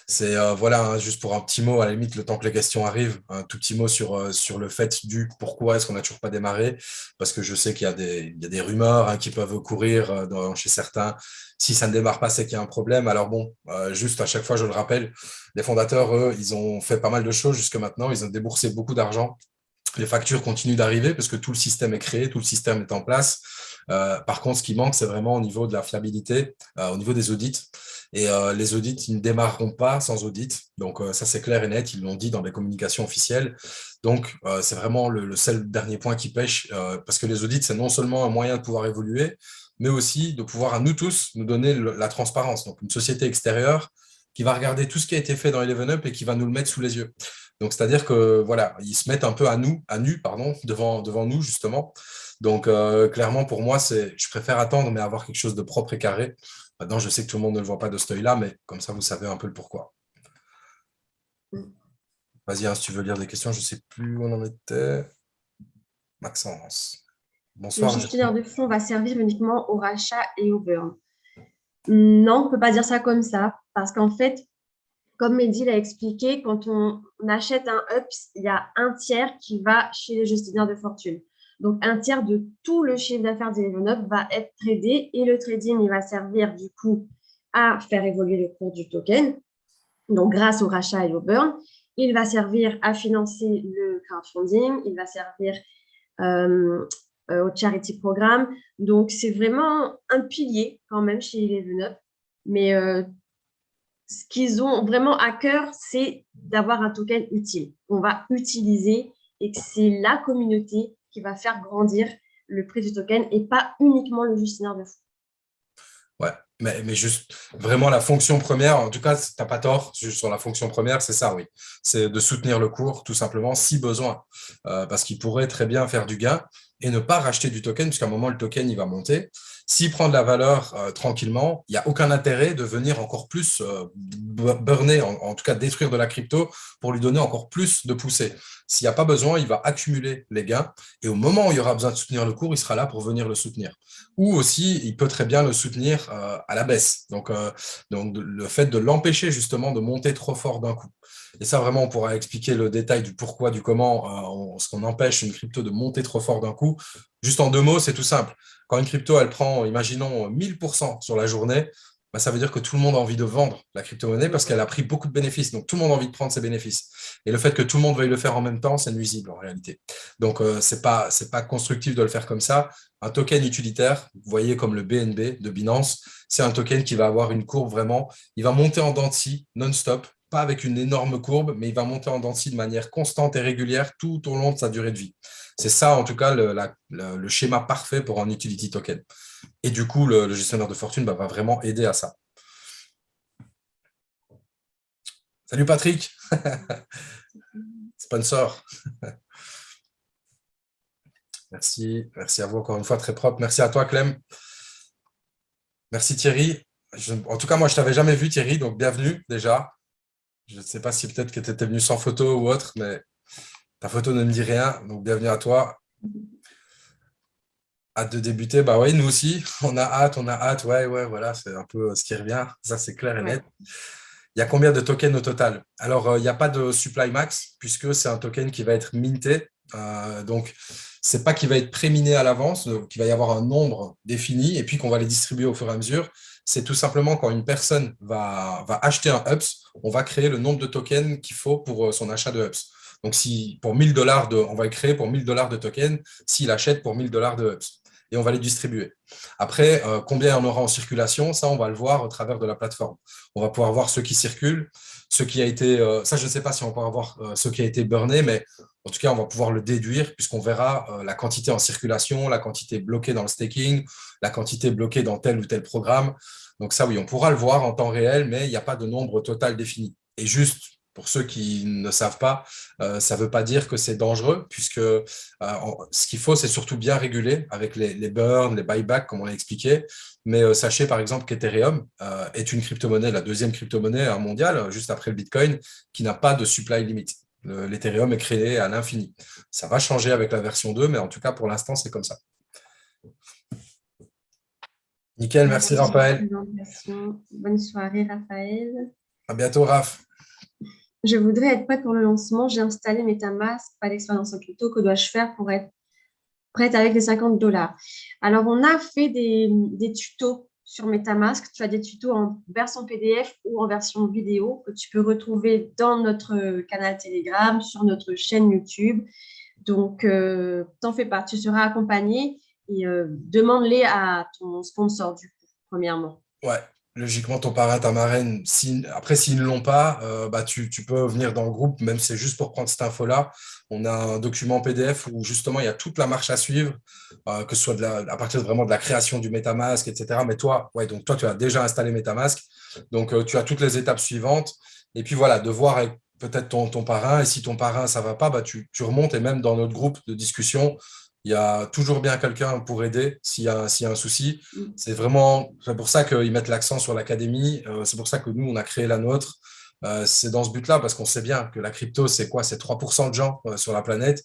C'est voilà, hein, juste pour un petit mot, à la limite, le temps que les questions arrivent, un tout petit mot sur le fait du pourquoi est-ce qu'on n'a toujours pas démarré, parce que je sais qu'il y a des rumeurs hein, qui peuvent courir chez certains. Si ça ne démarre pas, c'est qu'il y a un problème. Alors bon, juste à chaque fois, je le rappelle, les fondateurs, eux, ils ont fait pas mal de choses jusque maintenant. Ils ont déboursé beaucoup d'argent. Les factures continuent d'arriver parce que tout le système est créé, tout le système est en place. Par contre, ce qui manque, c'est vraiment au niveau de la fiabilité, au niveau des audits. Et les audits, ils ne démarreront pas sans audit. Donc, ça, c'est clair et net. Ils l'ont dit dans les communications officielles. Donc, c'est vraiment le seul dernier point qui pêche parce que les audits, c'est non seulement un moyen de pouvoir évoluer, mais aussi de pouvoir, à nous tous, nous donner la transparence. Donc, une société extérieure qui va regarder tout ce qui a été fait dans Eleven Up et qui va nous le mettre sous les yeux. Donc, c'est-à-dire que voilà, ils se mettent un peu à nu, pardon, devant nous, justement. Donc, clairement, pour moi, je préfère attendre, mais avoir quelque chose de propre et carré. Maintenant, je sais que tout le monde ne le voit pas de cet œil-là, mais comme ça, vous savez un peu le pourquoi. Vas-y, hein, si tu veux lire des questions, je ne sais plus où on en était. Maxence. Le Bonsoir. gestionnaire de fonds va servir uniquement au rachat et au burn. Non, on ne peut pas dire ça comme ça, parce qu'en fait, comme Mehdi l'a expliqué, quand on achète un UPS, il y a un tiers qui va chez les gestionnaires de fortune. Donc, un tiers de tout le chiffre d'affaires d'Eleven va être tradé et le trading, il va servir du coup à faire évoluer le cours du token. Donc, grâce au rachat et au burn, il va servir à financer le crowdfunding, il va servir au charity programme. Donc, c'est vraiment un pilier quand même chez Eleven. Mais ce qu'ils ont vraiment à cœur, c'est d'avoir un token utile. On va utiliser et que c'est la communauté qui va faire grandir le prix du token et pas uniquement le gestionnaire de fonds. Ouais, mais juste vraiment la fonction première, en tout cas, tu n'as pas tort, juste sur la fonction première, c'est ça, oui. C'est de soutenir le cours, tout simplement, si besoin. Parce qu'il pourrait très bien faire du gain et ne pas racheter du token, puisqu'à un moment, le token, il va monter. S'il prend de la valeur tranquillement, il n'y a aucun intérêt de venir encore plus burner, en tout cas détruire de la crypto pour lui donner encore plus de poussée. S'il n'y a pas besoin, il va accumuler les gains et au moment où il y aura besoin de soutenir le cours, il sera là pour venir le soutenir. Ou aussi, il peut très bien le soutenir à la baisse. Donc, le fait de l'empêcher justement de monter trop fort d'un coup. Et ça, vraiment, on pourra expliquer le détail du pourquoi, du comment, ce qu'on empêche une crypto de monter trop fort d'un coup. Juste en 2 mots, c'est tout simple. Quand une crypto, elle prend, imaginons, 1000% sur la journée, bah, ça veut dire que tout le monde a envie de vendre la crypto-monnaie parce qu'elle a pris beaucoup de bénéfices. Donc, tout le monde a envie de prendre ses bénéfices. Et le fait que tout le monde veuille le faire en même temps, c'est nuisible en réalité. Donc, c'est pas constructif de le faire comme ça. Un token utilitaire, vous voyez comme le BNB de Binance, c'est un token qui va avoir une courbe vraiment, il va monter en dents de scie non-stop, pas avec une énorme courbe, mais il va monter en dents de scie de manière constante et régulière tout au long de sa durée de vie. C'est ça, en tout cas, le schéma parfait pour un utility token. Et du coup, le gestionnaire de fortune va vraiment aider à ça. Salut Patrick, sponsor. Merci à vous encore une fois, très propre. Merci à toi, Clem. Merci Thierry. En tout cas, moi, je ne t'avais jamais vu, Thierry, donc bienvenue déjà. Je ne sais pas si peut-être que tu étais venu sans photo ou autre, mais ta photo ne me dit rien, donc bienvenue à toi. Hâte de débuter, bah oui, nous aussi, on a hâte, ouais, voilà, c'est un peu ce qui revient, ça c'est clair et net. Il y a combien de tokens au total? Alors, il n'y a pas de supply max, puisque c'est un token qui va être minté, donc c'est pas qu'il va être préminé à l'avance, qu'il va y avoir un nombre défini et puis qu'on va les distribuer au fur et à mesure. C'est tout simplement quand une personne va acheter un UPS, on va créer le nombre de tokens qu'il faut pour son achat de UPS. Donc, si pour $1000 on va le créer pour $1000 de tokens, s'il achète pour $1000 de UPS. Et on va les distribuer. Après, combien on aura en circulation, ça, on va le voir au travers de la plateforme. On va pouvoir voir ceux qui circulent, ce qui a été, ça, je ne sais pas si on va pouvoir voir ce qui a été burné, mais en tout cas, on va pouvoir le déduire puisqu'on verra la quantité en circulation, la quantité bloquée dans le staking, la quantité bloquée dans tel ou tel programme. Donc ça, oui, on pourra le voir en temps réel, mais il n'y a pas de nombre total défini. Et juste, pour ceux qui ne savent pas, ça ne veut pas dire que c'est dangereux, puisque ce qu'il faut, c'est surtout bien réguler avec les burns, les buybacks, comme on l'a expliqué. Mais sachez par exemple qu'Ethereum est une crypto-monnaie, la deuxième crypto-monnaie mondiale, juste après le Bitcoin, qui n'a pas de supply limit. L'Ethereum est créé à l'infini. Ça va changer avec la version 2, mais en tout cas, pour l'instant, c'est comme ça. Nickel, merci Merci pour la Raphaël. présentation. Bonne soirée, Raphaël. À bientôt, Raph. Je voudrais être prête pour le lancement. J'ai installé MetaMask, pas d'expérience en crypto. Que dois-je faire pour être prête avec les $50? Alors, on a fait des tutos sur MetaMask. Tu as des tutos en version PDF ou en version vidéo que tu peux retrouver dans notre canal Telegram, sur notre chaîne YouTube. Donc, t'en fais pas, tu seras accompagné et demande-les à ton sponsor du coup, premièrement. Ouais, logiquement, ton parrain, ta marraine, après, s'ils ne l'ont pas, tu peux venir dans le groupe, même si c'est juste pour prendre cette info-là. On a un document PDF où justement, il y a toute la marche à suivre, que ce soit à partir vraiment de la création du MetaMask, etc. Mais toi, ouais, donc toi, tu as déjà installé MetaMask, donc tu as toutes les étapes suivantes. Et puis voilà, de voir avec peut-être ton parrain, et si ton parrain, ça ne va pas, tu remontes, et même dans notre groupe de discussion, il y a toujours bien quelqu'un pour aider s'il y a un souci. C'est pour ça qu'ils mettent l'accent sur l'académie. C'est pour ça que nous, on a créé la nôtre. C'est dans ce but-là, parce qu'on sait bien que la crypto, c'est quoi? C'est 3% de gens sur la planète.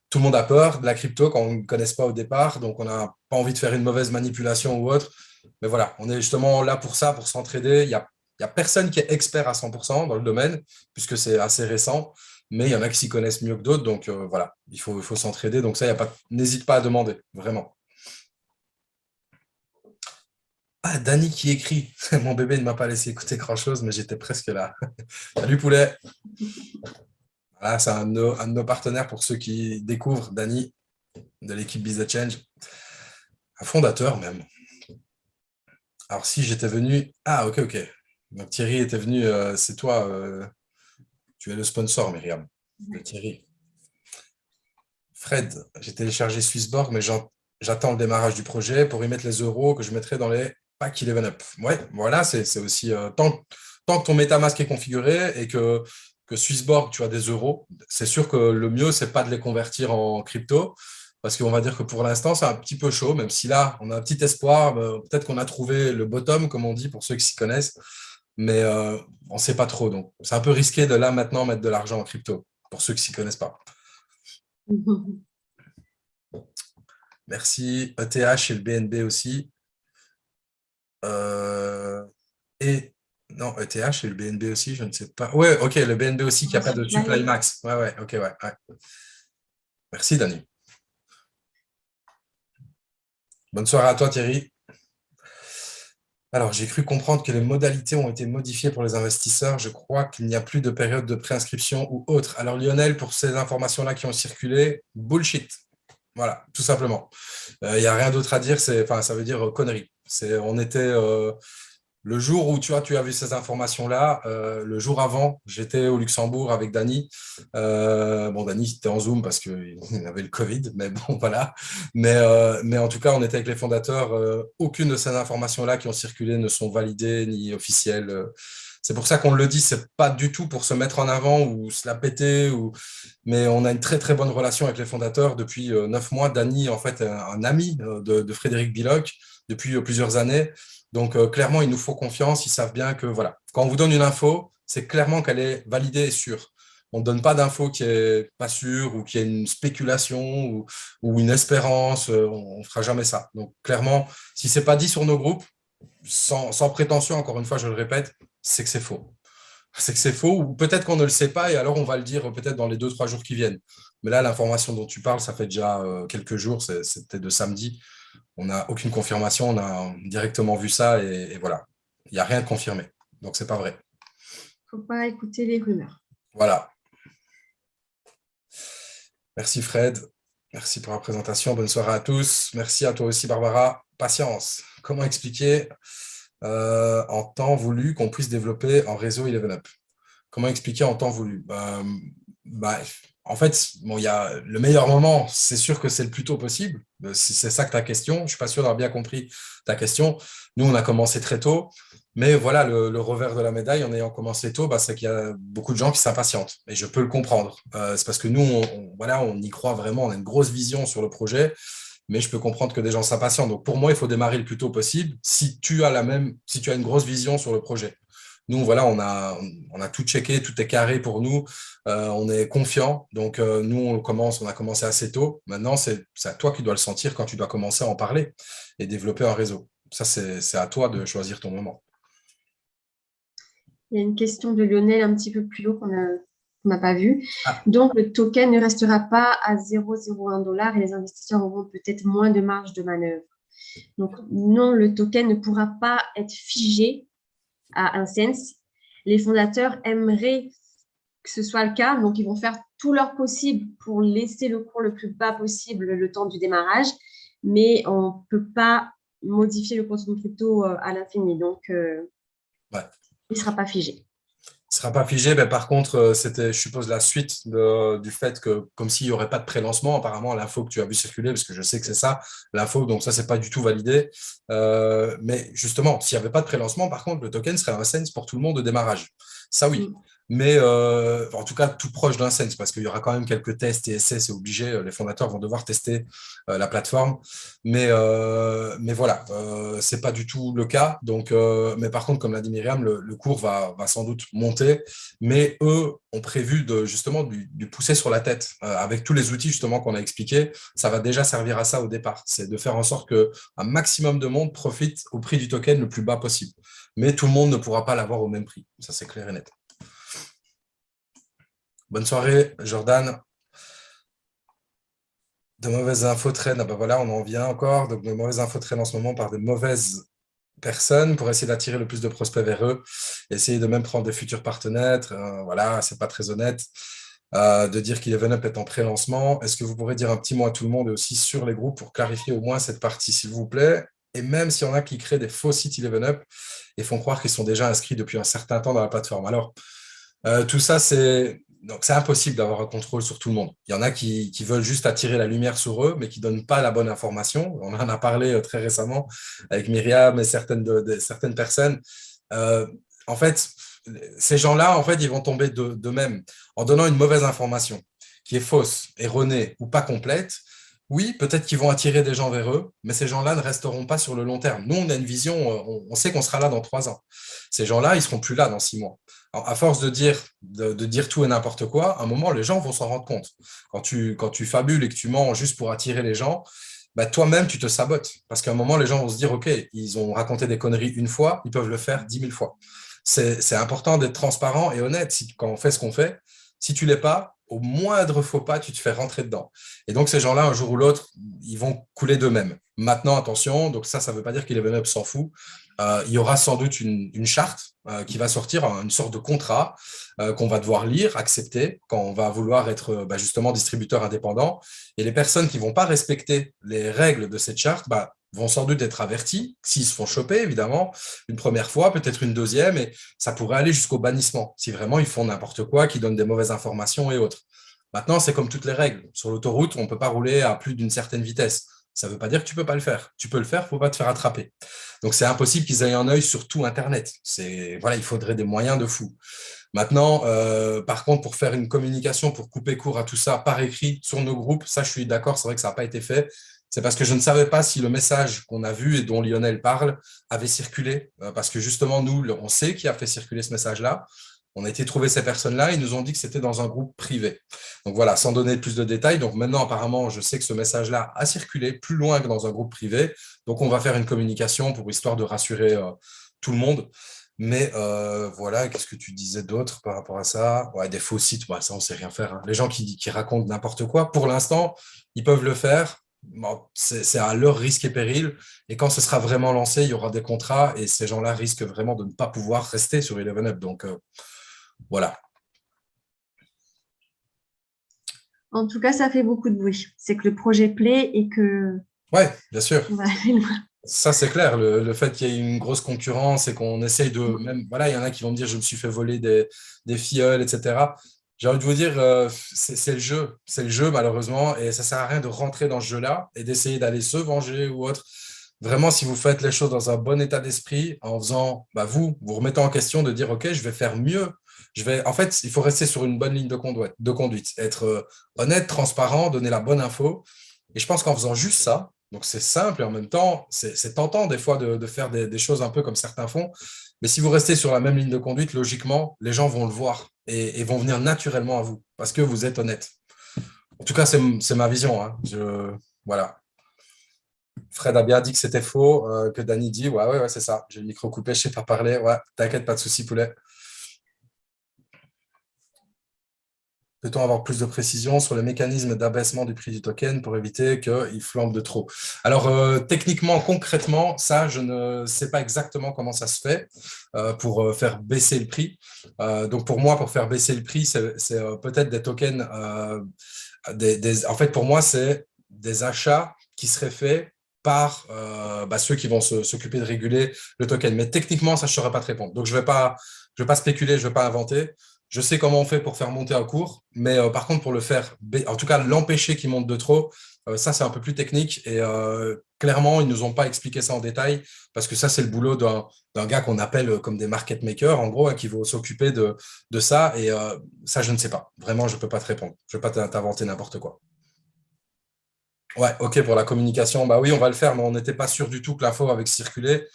Tout le monde a peur de la crypto quand on ne connaisse pas au départ. Donc, on n'a pas envie de faire une mauvaise manipulation ou autre. Mais voilà, on est justement là pour ça, pour s'entraider. Il y a personne qui est expert à 100% dans le domaine, puisque c'est assez récent. Mais il y en a qui s'y connaissent mieux que d'autres. Donc, voilà, il faut s'entraider. Donc, ça, n'hésite pas à demander, vraiment. Ah, Dany qui écrit. Mon bébé ne m'a pas laissé écouter grand-chose, mais j'étais presque là. Salut poulet. Voilà, c'est un de nos partenaires pour ceux qui découvrent, Dany, de l'équipe Be The Change. Un fondateur même. Alors si j'étais venu... Ah, ok. Donc Thierry était venu, c'est toi, tu es le sponsor, Myriam, de Thierry. Fred, j'ai téléchargé Swissborg, mais j'attends le démarrage du projet pour y mettre les euros que je mettrai dans les packs 11up. Ouais, voilà, c'est aussi tant que ton MetaMask est configuré et que Swissborg, tu as des euros, c'est sûr que le mieux, c'est pas de les convertir en crypto, parce qu'on va dire que pour l'instant, c'est un petit peu chaud, même si là, on a un petit espoir, peut-être qu'on a trouvé le bottom, comme on dit, pour ceux qui s'y connaissent, mais on ne sait pas trop. Donc, c'est un peu risqué de là, maintenant, mettre de l'argent en crypto, pour ceux qui s'y connaissent pas. Merci. ETH et le BNB aussi. Et non, ETH et le BNB aussi, je ne sais pas. Ouais, ok, le BNB aussi qui n'a pas de supply max. Ouais, ok, ouais. Merci, Dany. Bonne soirée à toi, Thierry. Alors, j'ai cru comprendre que les modalités ont été modifiées pour les investisseurs. Je crois qu'il n'y a plus de période de préinscription ou autre. Alors, Lionel, pour ces informations-là qui ont circulé, bullshit. Voilà, tout simplement. Il n'y a rien d'autre à dire. Ça veut dire connerie. On était le jour où tu as vu ces informations-là, le jour avant, j'étais au Luxembourg avec Dany. Dany, était en Zoom parce qu'il avait le Covid, mais bon, voilà. Mais en tout cas, on était avec les fondateurs. Aucune de ces informations-là qui ont circulé ne sont validées ni officielles. C'est pour ça qu'on le dit, c'est pas du tout pour se mettre en avant ou se la péter, mais on a une très très bonne relation avec les fondateurs depuis 9 mois. Dany, en fait, est un ami de Frédéric Billoc depuis plusieurs années. Donc, clairement, il nous faut confiance. Ils savent bien que, voilà, quand on vous donne une info, c'est clairement qu'elle est validée et sûre. On ne donne pas d'info qui n'est pas sûre ou qui est une spéculation ou une espérance. On ne fera jamais ça. Donc, clairement, si ce n'est pas dit sur nos groupes, sans prétention, encore une fois, je le répète, c'est que c'est faux. c'est que c'est faux, ou peut-être qu'on ne le sait pas, et alors on va le dire peut-être dans les 2, 3 jours qui viennent. Mais là, l'information dont tu parles, ça fait déjà quelques jours, c'était de samedi. On n'a aucune confirmation, on a directement vu ça, et voilà. Il n'y a rien de confirmé. Donc, c'est pas vrai. Il ne faut pas écouter les rumeurs. Voilà. Merci Fred. Merci pour la présentation. Bonne soirée à tous. Merci à toi aussi, Barbara. Patience. Comment expliquer en temps voulu qu'on puisse développer en réseau 11up? Comment expliquer en temps voulu? En fait, bon, il y a le meilleur moment, c'est sûr que c'est le plus tôt possible. Si c'est ça que ta question, je ne suis pas sûr d'avoir bien compris ta question. Nous, on a commencé très tôt, mais voilà, le revers de la médaille en ayant commencé tôt, c'est qu'il y a beaucoup de gens qui s'impatientent. Et je peux le comprendre. C'est parce que nous, voilà, on y croit vraiment, on a une grosse vision sur le projet, mais je peux comprendre que des gens s'impatientent. Donc, pour moi, il faut démarrer le plus tôt possible si tu as une grosse vision sur le projet. Nous, voilà, on a tout checké, tout est carré pour nous. On est confiant. Donc, nous, on a commencé assez tôt. Maintenant, c'est à toi qui dois le sentir quand tu dois commencer à en parler et développer un réseau. Ça, c'est à toi de choisir ton moment. Il y a une question de Lionel un petit peu plus haut qu'on n'a pas vue. Ah, Donc, le token ne restera pas à 0,01 $ et les investisseurs auront peut-être moins de marge de manœuvre. Donc, non, le token ne pourra pas être figé à un cent. Les fondateurs aimeraient que ce soit le cas, donc ils vont faire tout leur possible pour laisser le cours le plus bas possible le temps du démarrage, mais on ne peut pas modifier le contenu crypto à l'infini, donc ouais. il ne sera pas figé. Ne sera pas figé. Mais par contre, c'était, je suppose, la suite du fait que, comme s'il n'y aurait pas de pré-lancement, apparemment, l'info que tu as vu circuler, parce que je sais que c'est ça, l'info, donc ça, c'est pas du tout validé. Mais justement, s'il n'y avait pas de pré-lancement, par contre, le token serait un cent pour tout le monde de démarrage. Ça, oui. Mais en tout cas, tout proche d'un cent, parce qu'il y aura quand même quelques tests et essais, c'est obligé. Les fondateurs vont devoir tester la plateforme. Mais voilà, c'est pas du tout le cas. Donc, mais par contre, comme l'a dit Myriam, le cours va sans doute monter. Mais eux ont prévu de justement du pousser sur la tête avec tous les outils justement qu'on a expliqués. Ça va déjà servir à ça au départ. C'est de faire en sorte qu'un maximum de monde profite au prix du token le plus bas possible. Mais tout le monde ne pourra pas l'avoir au même prix. Ça, c'est clair et net. Bonne soirée, Jordan. De mauvaises infos traînent. Ah ben voilà, on en vient encore. Donc, de mauvaises infos traînent en ce moment par de mauvaises personnes pour essayer d'attirer le plus de prospects vers eux, essayer de même prendre des futurs partenaires. Voilà, c'est pas très honnête. De dire qu'Eleven est en pré-lancement. Est-ce que vous pourrez dire un petit mot à tout le monde et aussi sur les groupes pour clarifier au moins cette partie, s'il vous plaît? Et même s'il y en a qui créent des faux sites Eleven et font croire qu'ils sont déjà inscrits depuis un certain temps dans la plateforme. Alors, tout ça, c'est impossible d'avoir un contrôle sur tout le monde. Il y en a qui veulent juste attirer la lumière sur eux, mais qui ne donnent pas la bonne information. On en a parlé très récemment avec Myriam et certaines personnes. Euh, en fait, ces gens-là, en fait, ils vont tomber d'eux-mêmes en donnant une mauvaise information qui est fausse, erronée ou pas complète. Oui, peut-être qu'ils vont attirer des gens vers eux, mais ces gens-là ne resteront pas sur le long terme. Nous, on a une vision, on sait qu'on sera là dans 3 ans. Ces gens-là, ils ne seront plus là dans 6 mois. Alors, à force de dire tout et n'importe quoi, à un moment, les gens vont s'en rendre compte. Quand tu fabules et que tu mens juste pour attirer les gens, bah, toi-même, tu te sabotes. Parce qu'à un moment, les gens vont se dire, OK, ils ont raconté des conneries une fois, ils peuvent le faire 10 000 fois. C'est important d'être transparent et honnête quand on fait ce qu'on fait. Si tu ne l'es pas, au moindre faux pas, tu te fais rentrer dedans. Et donc, ces gens-là, un jour ou l'autre, ils vont couler d'eux-mêmes. Maintenant, attention, donc ça ne veut pas dire qu'Eleven Up s'en fout. Il y aura sans doute une charte qui va sortir, une sorte de contrat qu'on va devoir lire, accepter, quand on va vouloir être justement distributeur indépendant. Et les personnes qui ne vont pas respecter les règles de cette charte vont sans doute être avertis, s'ils se font choper, évidemment, une première fois, peut-être une deuxième, et ça pourrait aller jusqu'au bannissement, si vraiment ils font n'importe quoi, qu'ils donnent des mauvaises informations et autres. Maintenant, c'est comme toutes les règles. Sur l'autoroute, on ne peut pas rouler à plus d'une certaine vitesse. Ça ne veut pas dire que tu ne peux pas le faire. Tu peux le faire, il ne faut pas te faire attraper. Donc, c'est impossible qu'ils aient un œil sur tout Internet. Voilà, il faudrait des moyens de fou. Maintenant, par contre, pour faire une communication, pour couper court à tout ça par écrit sur nos groupes, ça, je suis d'accord, c'est vrai que ça n'a pas été fait. C'est parce que je ne savais pas si le message qu'on a vu et dont Lionel parle avait circulé. Parce que justement, nous, on sait qui a fait circuler ce message-là. On a été trouver ces personnes-là, ils nous ont dit que c'était dans un groupe privé. Donc voilà, sans donner plus de détails. Donc maintenant, apparemment, je sais que ce message-là a circulé plus loin que dans un groupe privé. Donc on va faire une communication pour histoire de rassurer tout le monde. Mais voilà, qu'est-ce que tu disais d'autre par rapport à ça? Ouais, des faux sites, bah, ça, on sait rien faire, hein. Les gens qui racontent n'importe quoi, pour l'instant, ils peuvent le faire. Bon, c'est à leur risque et péril. Et quand ce sera vraiment lancé, il y aura des contrats et ces gens-là risquent vraiment de ne pas pouvoir rester sur Eleven Up. Donc, voilà. En tout cas, ça fait beaucoup de bruit. C'est que le projet plaît et que Ouais, bien sûr. on va aller loin. Ça, c'est clair. Le fait qu'il y ait une grosse concurrence et qu'on essaye de même. Voilà, il y en a qui vont me dire je me suis fait voler des filleuls, etc. J'ai envie de vous dire, c'est le jeu. C'est le jeu, malheureusement. Et ça sert à rien de rentrer dans ce jeu-là et d'essayer d'aller se venger ou autre. Vraiment, si vous faites les choses dans un bon état d'esprit, en faisant, bah, vous remettez en question de dire, OK, je vais faire mieux. En fait, il faut rester sur une bonne ligne de conduite, être honnête, transparent, donner la bonne info. Et je pense qu'en faisant juste ça, donc c'est simple et en même temps, c'est tentant des fois de faire des choses un peu comme certains font. Mais si vous restez sur la même ligne de conduite, logiquement, les gens vont le voir et vont venir naturellement à vous parce que vous êtes honnête. En tout cas, c'est ma vision, hein. Voilà. Fred a bien dit que c'était faux, que Danny dit, ouais, ouais, ouais, c'est ça. J'ai le micro coupé, je ne sais pas parler. Ouais, t'inquiète, pas de souci, poulet. Peut-on avoir plus de précision sur le mécanisme d'abaissement du prix du token pour éviter qu'il flambe de trop? Alors, techniquement, concrètement, ça, je ne sais pas exactement comment ça se fait pour faire baisser le prix. Donc, pour moi, pour faire baisser le prix, c'est peut-être des tokens. En fait, pour moi, c'est des achats qui seraient faits par ceux qui vont s'occuper de réguler le token. Mais techniquement, ça, je ne saurais pas te répondre. Donc, je vais pas spéculer, je ne vais pas inventer. Je sais comment on fait pour faire monter un cours, mais par contre, pour le faire, en tout cas, l'empêcher qu'il monte de trop, ça, c'est un peu plus technique. Et clairement, ils ne nous ont pas expliqué ça en détail, parce que ça, c'est le boulot d'un gars qu'on appelle comme des market makers, en gros, hein, qui vont s'occuper de ça. Et ça, je ne sais pas. Vraiment, je ne peux pas te répondre. Je ne vais pas t'inventer n'importe quoi. Ouais, OK, pour la communication, bah oui, on va le faire, mais on n'était pas sûr du tout que l'info avait circulé.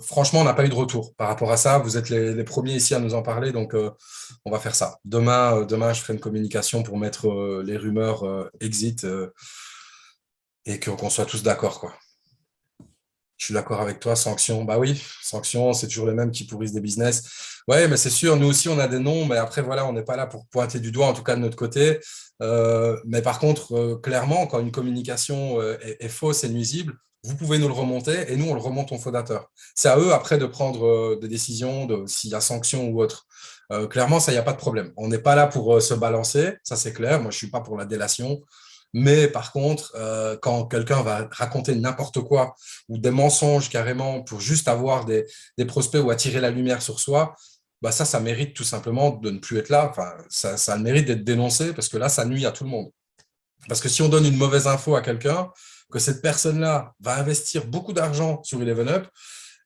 Franchement, on n'a pas eu de retour par rapport à ça. Vous êtes les premiers ici à nous en parler, donc on va faire ça. Demain, je ferai une communication pour mettre les rumeurs exit et qu'on soit tous d'accord, quoi. Je suis d'accord avec toi, sanctions. Bah oui, sanctions, c'est toujours les mêmes qui pourrissent des business. Ouais, mais c'est sûr, nous aussi, on a des noms, mais après, voilà, on n'est pas là pour pointer du doigt, en tout cas de notre côté. Mais par contre, clairement, quand une communication est fausse et nuisible, vous pouvez nous le remonter et nous, on le remonte au fondateur. C'est à eux, après, de prendre des décisions, s'il y a sanction ou autre. Clairement, ça, il n'y a pas de problème. On n'est pas là pour se balancer, ça c'est clair. Moi, je ne suis pas pour la délation. Mais par contre, quand quelqu'un va raconter n'importe quoi ou des mensonges carrément pour juste avoir des prospects ou attirer la lumière sur soi, bah ça mérite tout simplement de ne plus être là. Enfin, ça mérite d'être dénoncé parce que là, ça nuit à tout le monde. Parce que si on donne une mauvaise info à quelqu'un, que cette personne-là va investir beaucoup d'argent sur Eleven Up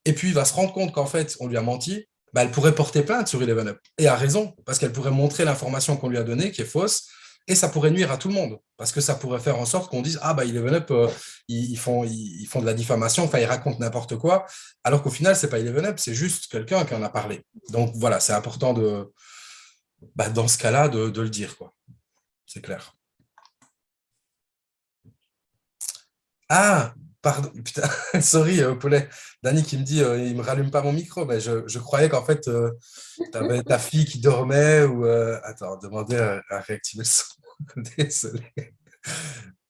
et puis il va se rendre compte qu'en fait, on lui a menti, bah, elle pourrait porter plainte sur Eleven Up. Et a raison, parce qu'elle pourrait montrer l'information qu'on lui a donnée qui est fausse et ça pourrait nuire à tout le monde. Parce que ça pourrait faire en sorte qu'on dise ah bah Eleven Up, ils font de la diffamation, enfin ils racontent n'importe quoi, alors qu'au final, c'est pas Eleven Up, c'est juste quelqu'un qui en a parlé. Donc voilà, c'est important dans ce cas-là, de le dire, quoi. C'est clair. Ah, pardon, putain, sorry, Paulet. Dani qui me dit, il me rallume pas mon micro, mais je croyais qu'en fait, tu avais ta fille qui dormait ou... Attends, demandez à réactiver le son. Désolé.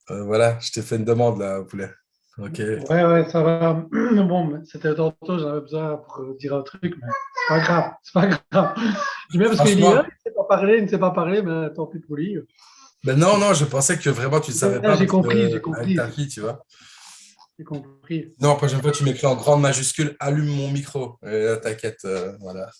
Voilà, je t'ai fait une demande là, Poulet. Ok. Ouais, ouais, ça va. Bon, mais c'était tantôt, j'avais besoin pour dire un truc, mais c'est pas grave, c'est pas grave. Dis bien parce qu'il dit, ah, Franchement, il ne sait pas parler, mais tant pis pour lui. ben non, non, je pensais que vraiment tu ne savais pas J'ai parce compris, j'ai que, avec compris, ta fille, tu vois. j'ai compris. Non, la prochaine fois, tu m'écris en grande majuscule, allume mon micro. Et là, t'inquiète, voilà.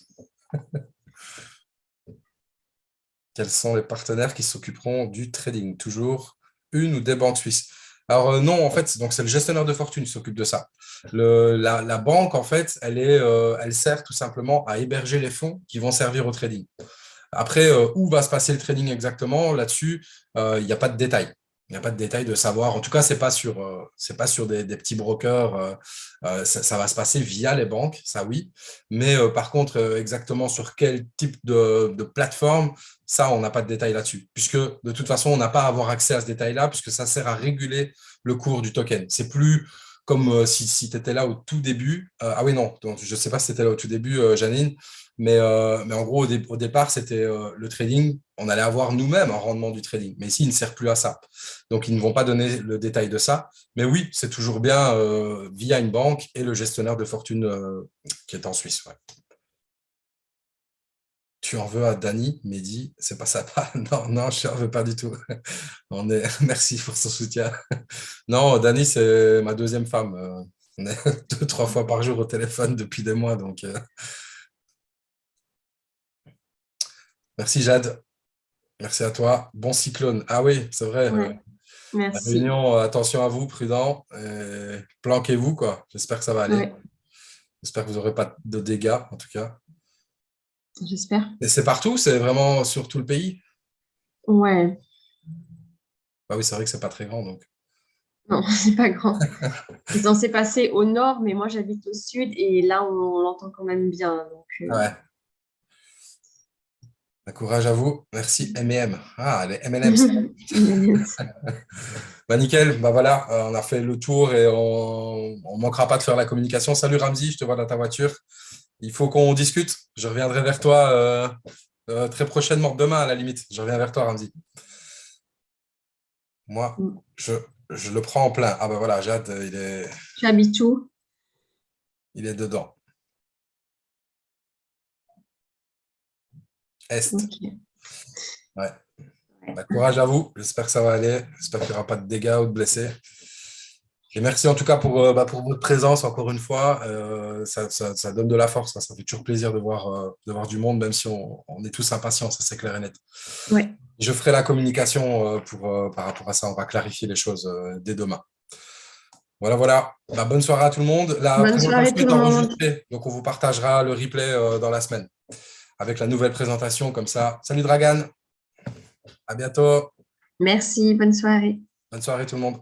Quels sont les partenaires qui s'occuperont du trading? Toujours une ou des banques suisses? Alors non, en fait, donc c'est le gestionnaire de fortune qui s'occupe de ça. La banque, en fait, elle sert tout simplement à héberger les fonds qui vont servir au trading. Après, où va se passer le trading exactement, là-dessus, il n'y a pas de détails. Il n'y a pas de détail de savoir. En tout cas, c'est pas sur des petits brokers. Ça va se passer via les banques, ça oui. Mais par contre, exactement sur quel type de plateforme, ça, on n'a pas de détails là-dessus. Puisque de toute façon, on n'a pas à avoir accès à ce détail-là, puisque ça sert à réguler le cours du token. C'est plus comme si tu étais là au tout début. Ah oui, non, donc, je ne sais pas si tu étais là au tout début, Janine, mais en gros, au départ, c'était le trading. On allait avoir nous-mêmes un rendement du trading. Mais ici, il ne sert plus à ça. Donc, ils ne vont pas donner le détail de ça. Mais oui, c'est toujours bien via une banque et le gestionnaire de fortune qui est en Suisse. Ouais. Tu en veux à Dani, Mehdi, c'est pas ça. Non, non, je n'en veux pas du tout. Merci pour son soutien. Non, Dani, c'est ma deuxième femme. On est 2-3 fois par jour au téléphone depuis des mois. Donc, merci Jade. Merci à toi. Bon cyclone. Ah oui, c'est vrai. Ouais, La merci. Réunion, attention à vous, prudent. Planquez-vous, quoi. J'espère que ça va aller. Ouais, J'espère que vous n'aurez pas de dégâts, en tout cas. j'espère. Et c'est partout? C'est vraiment sur tout le pays? Ouais, Ah oui, c'est vrai que c'est pas très grand, donc. non, c'est pas grand. C'est censé passer au nord, mais moi j'habite au sud et là on l'entend quand même bien. Donc, Ouais. Courage à vous. Merci, M&M. Ah, les M&M's. Bah, nickel. Bah, voilà, on a fait le tour et on ne manquera pas de faire la communication. Salut Ramzi, je te vois dans ta voiture. Il faut qu'on discute. Je reviendrai vers toi très prochainement, demain à la limite. Je reviens vers toi, Ramzi. Moi, je le prends en plein. Ah bah voilà, Jade, Tu habites où? il est dedans. Est. Ok. Ouais. Ouais. Bah, courage à vous. J'espère que ça va aller. J'espère qu'il n'y aura pas de dégâts ou de blessés. Et merci en tout cas pour votre présence encore une fois. Ça donne de la force. Ça fait toujours plaisir de voir du monde, même si on est tous impatients, ça c'est clair et net. Ouais. Je ferai la communication par rapport à ça. On va clarifier les choses dès demain. Voilà, voilà. Bah, bonne soirée à tout le monde. La Bonne soirée présentation tout est le monde. enregistrée, donc on vous partagera le replay dans la semaine avec la nouvelle présentation comme ça. Salut Dragan, à bientôt. Merci, bonne soirée. Bonne soirée tout le monde.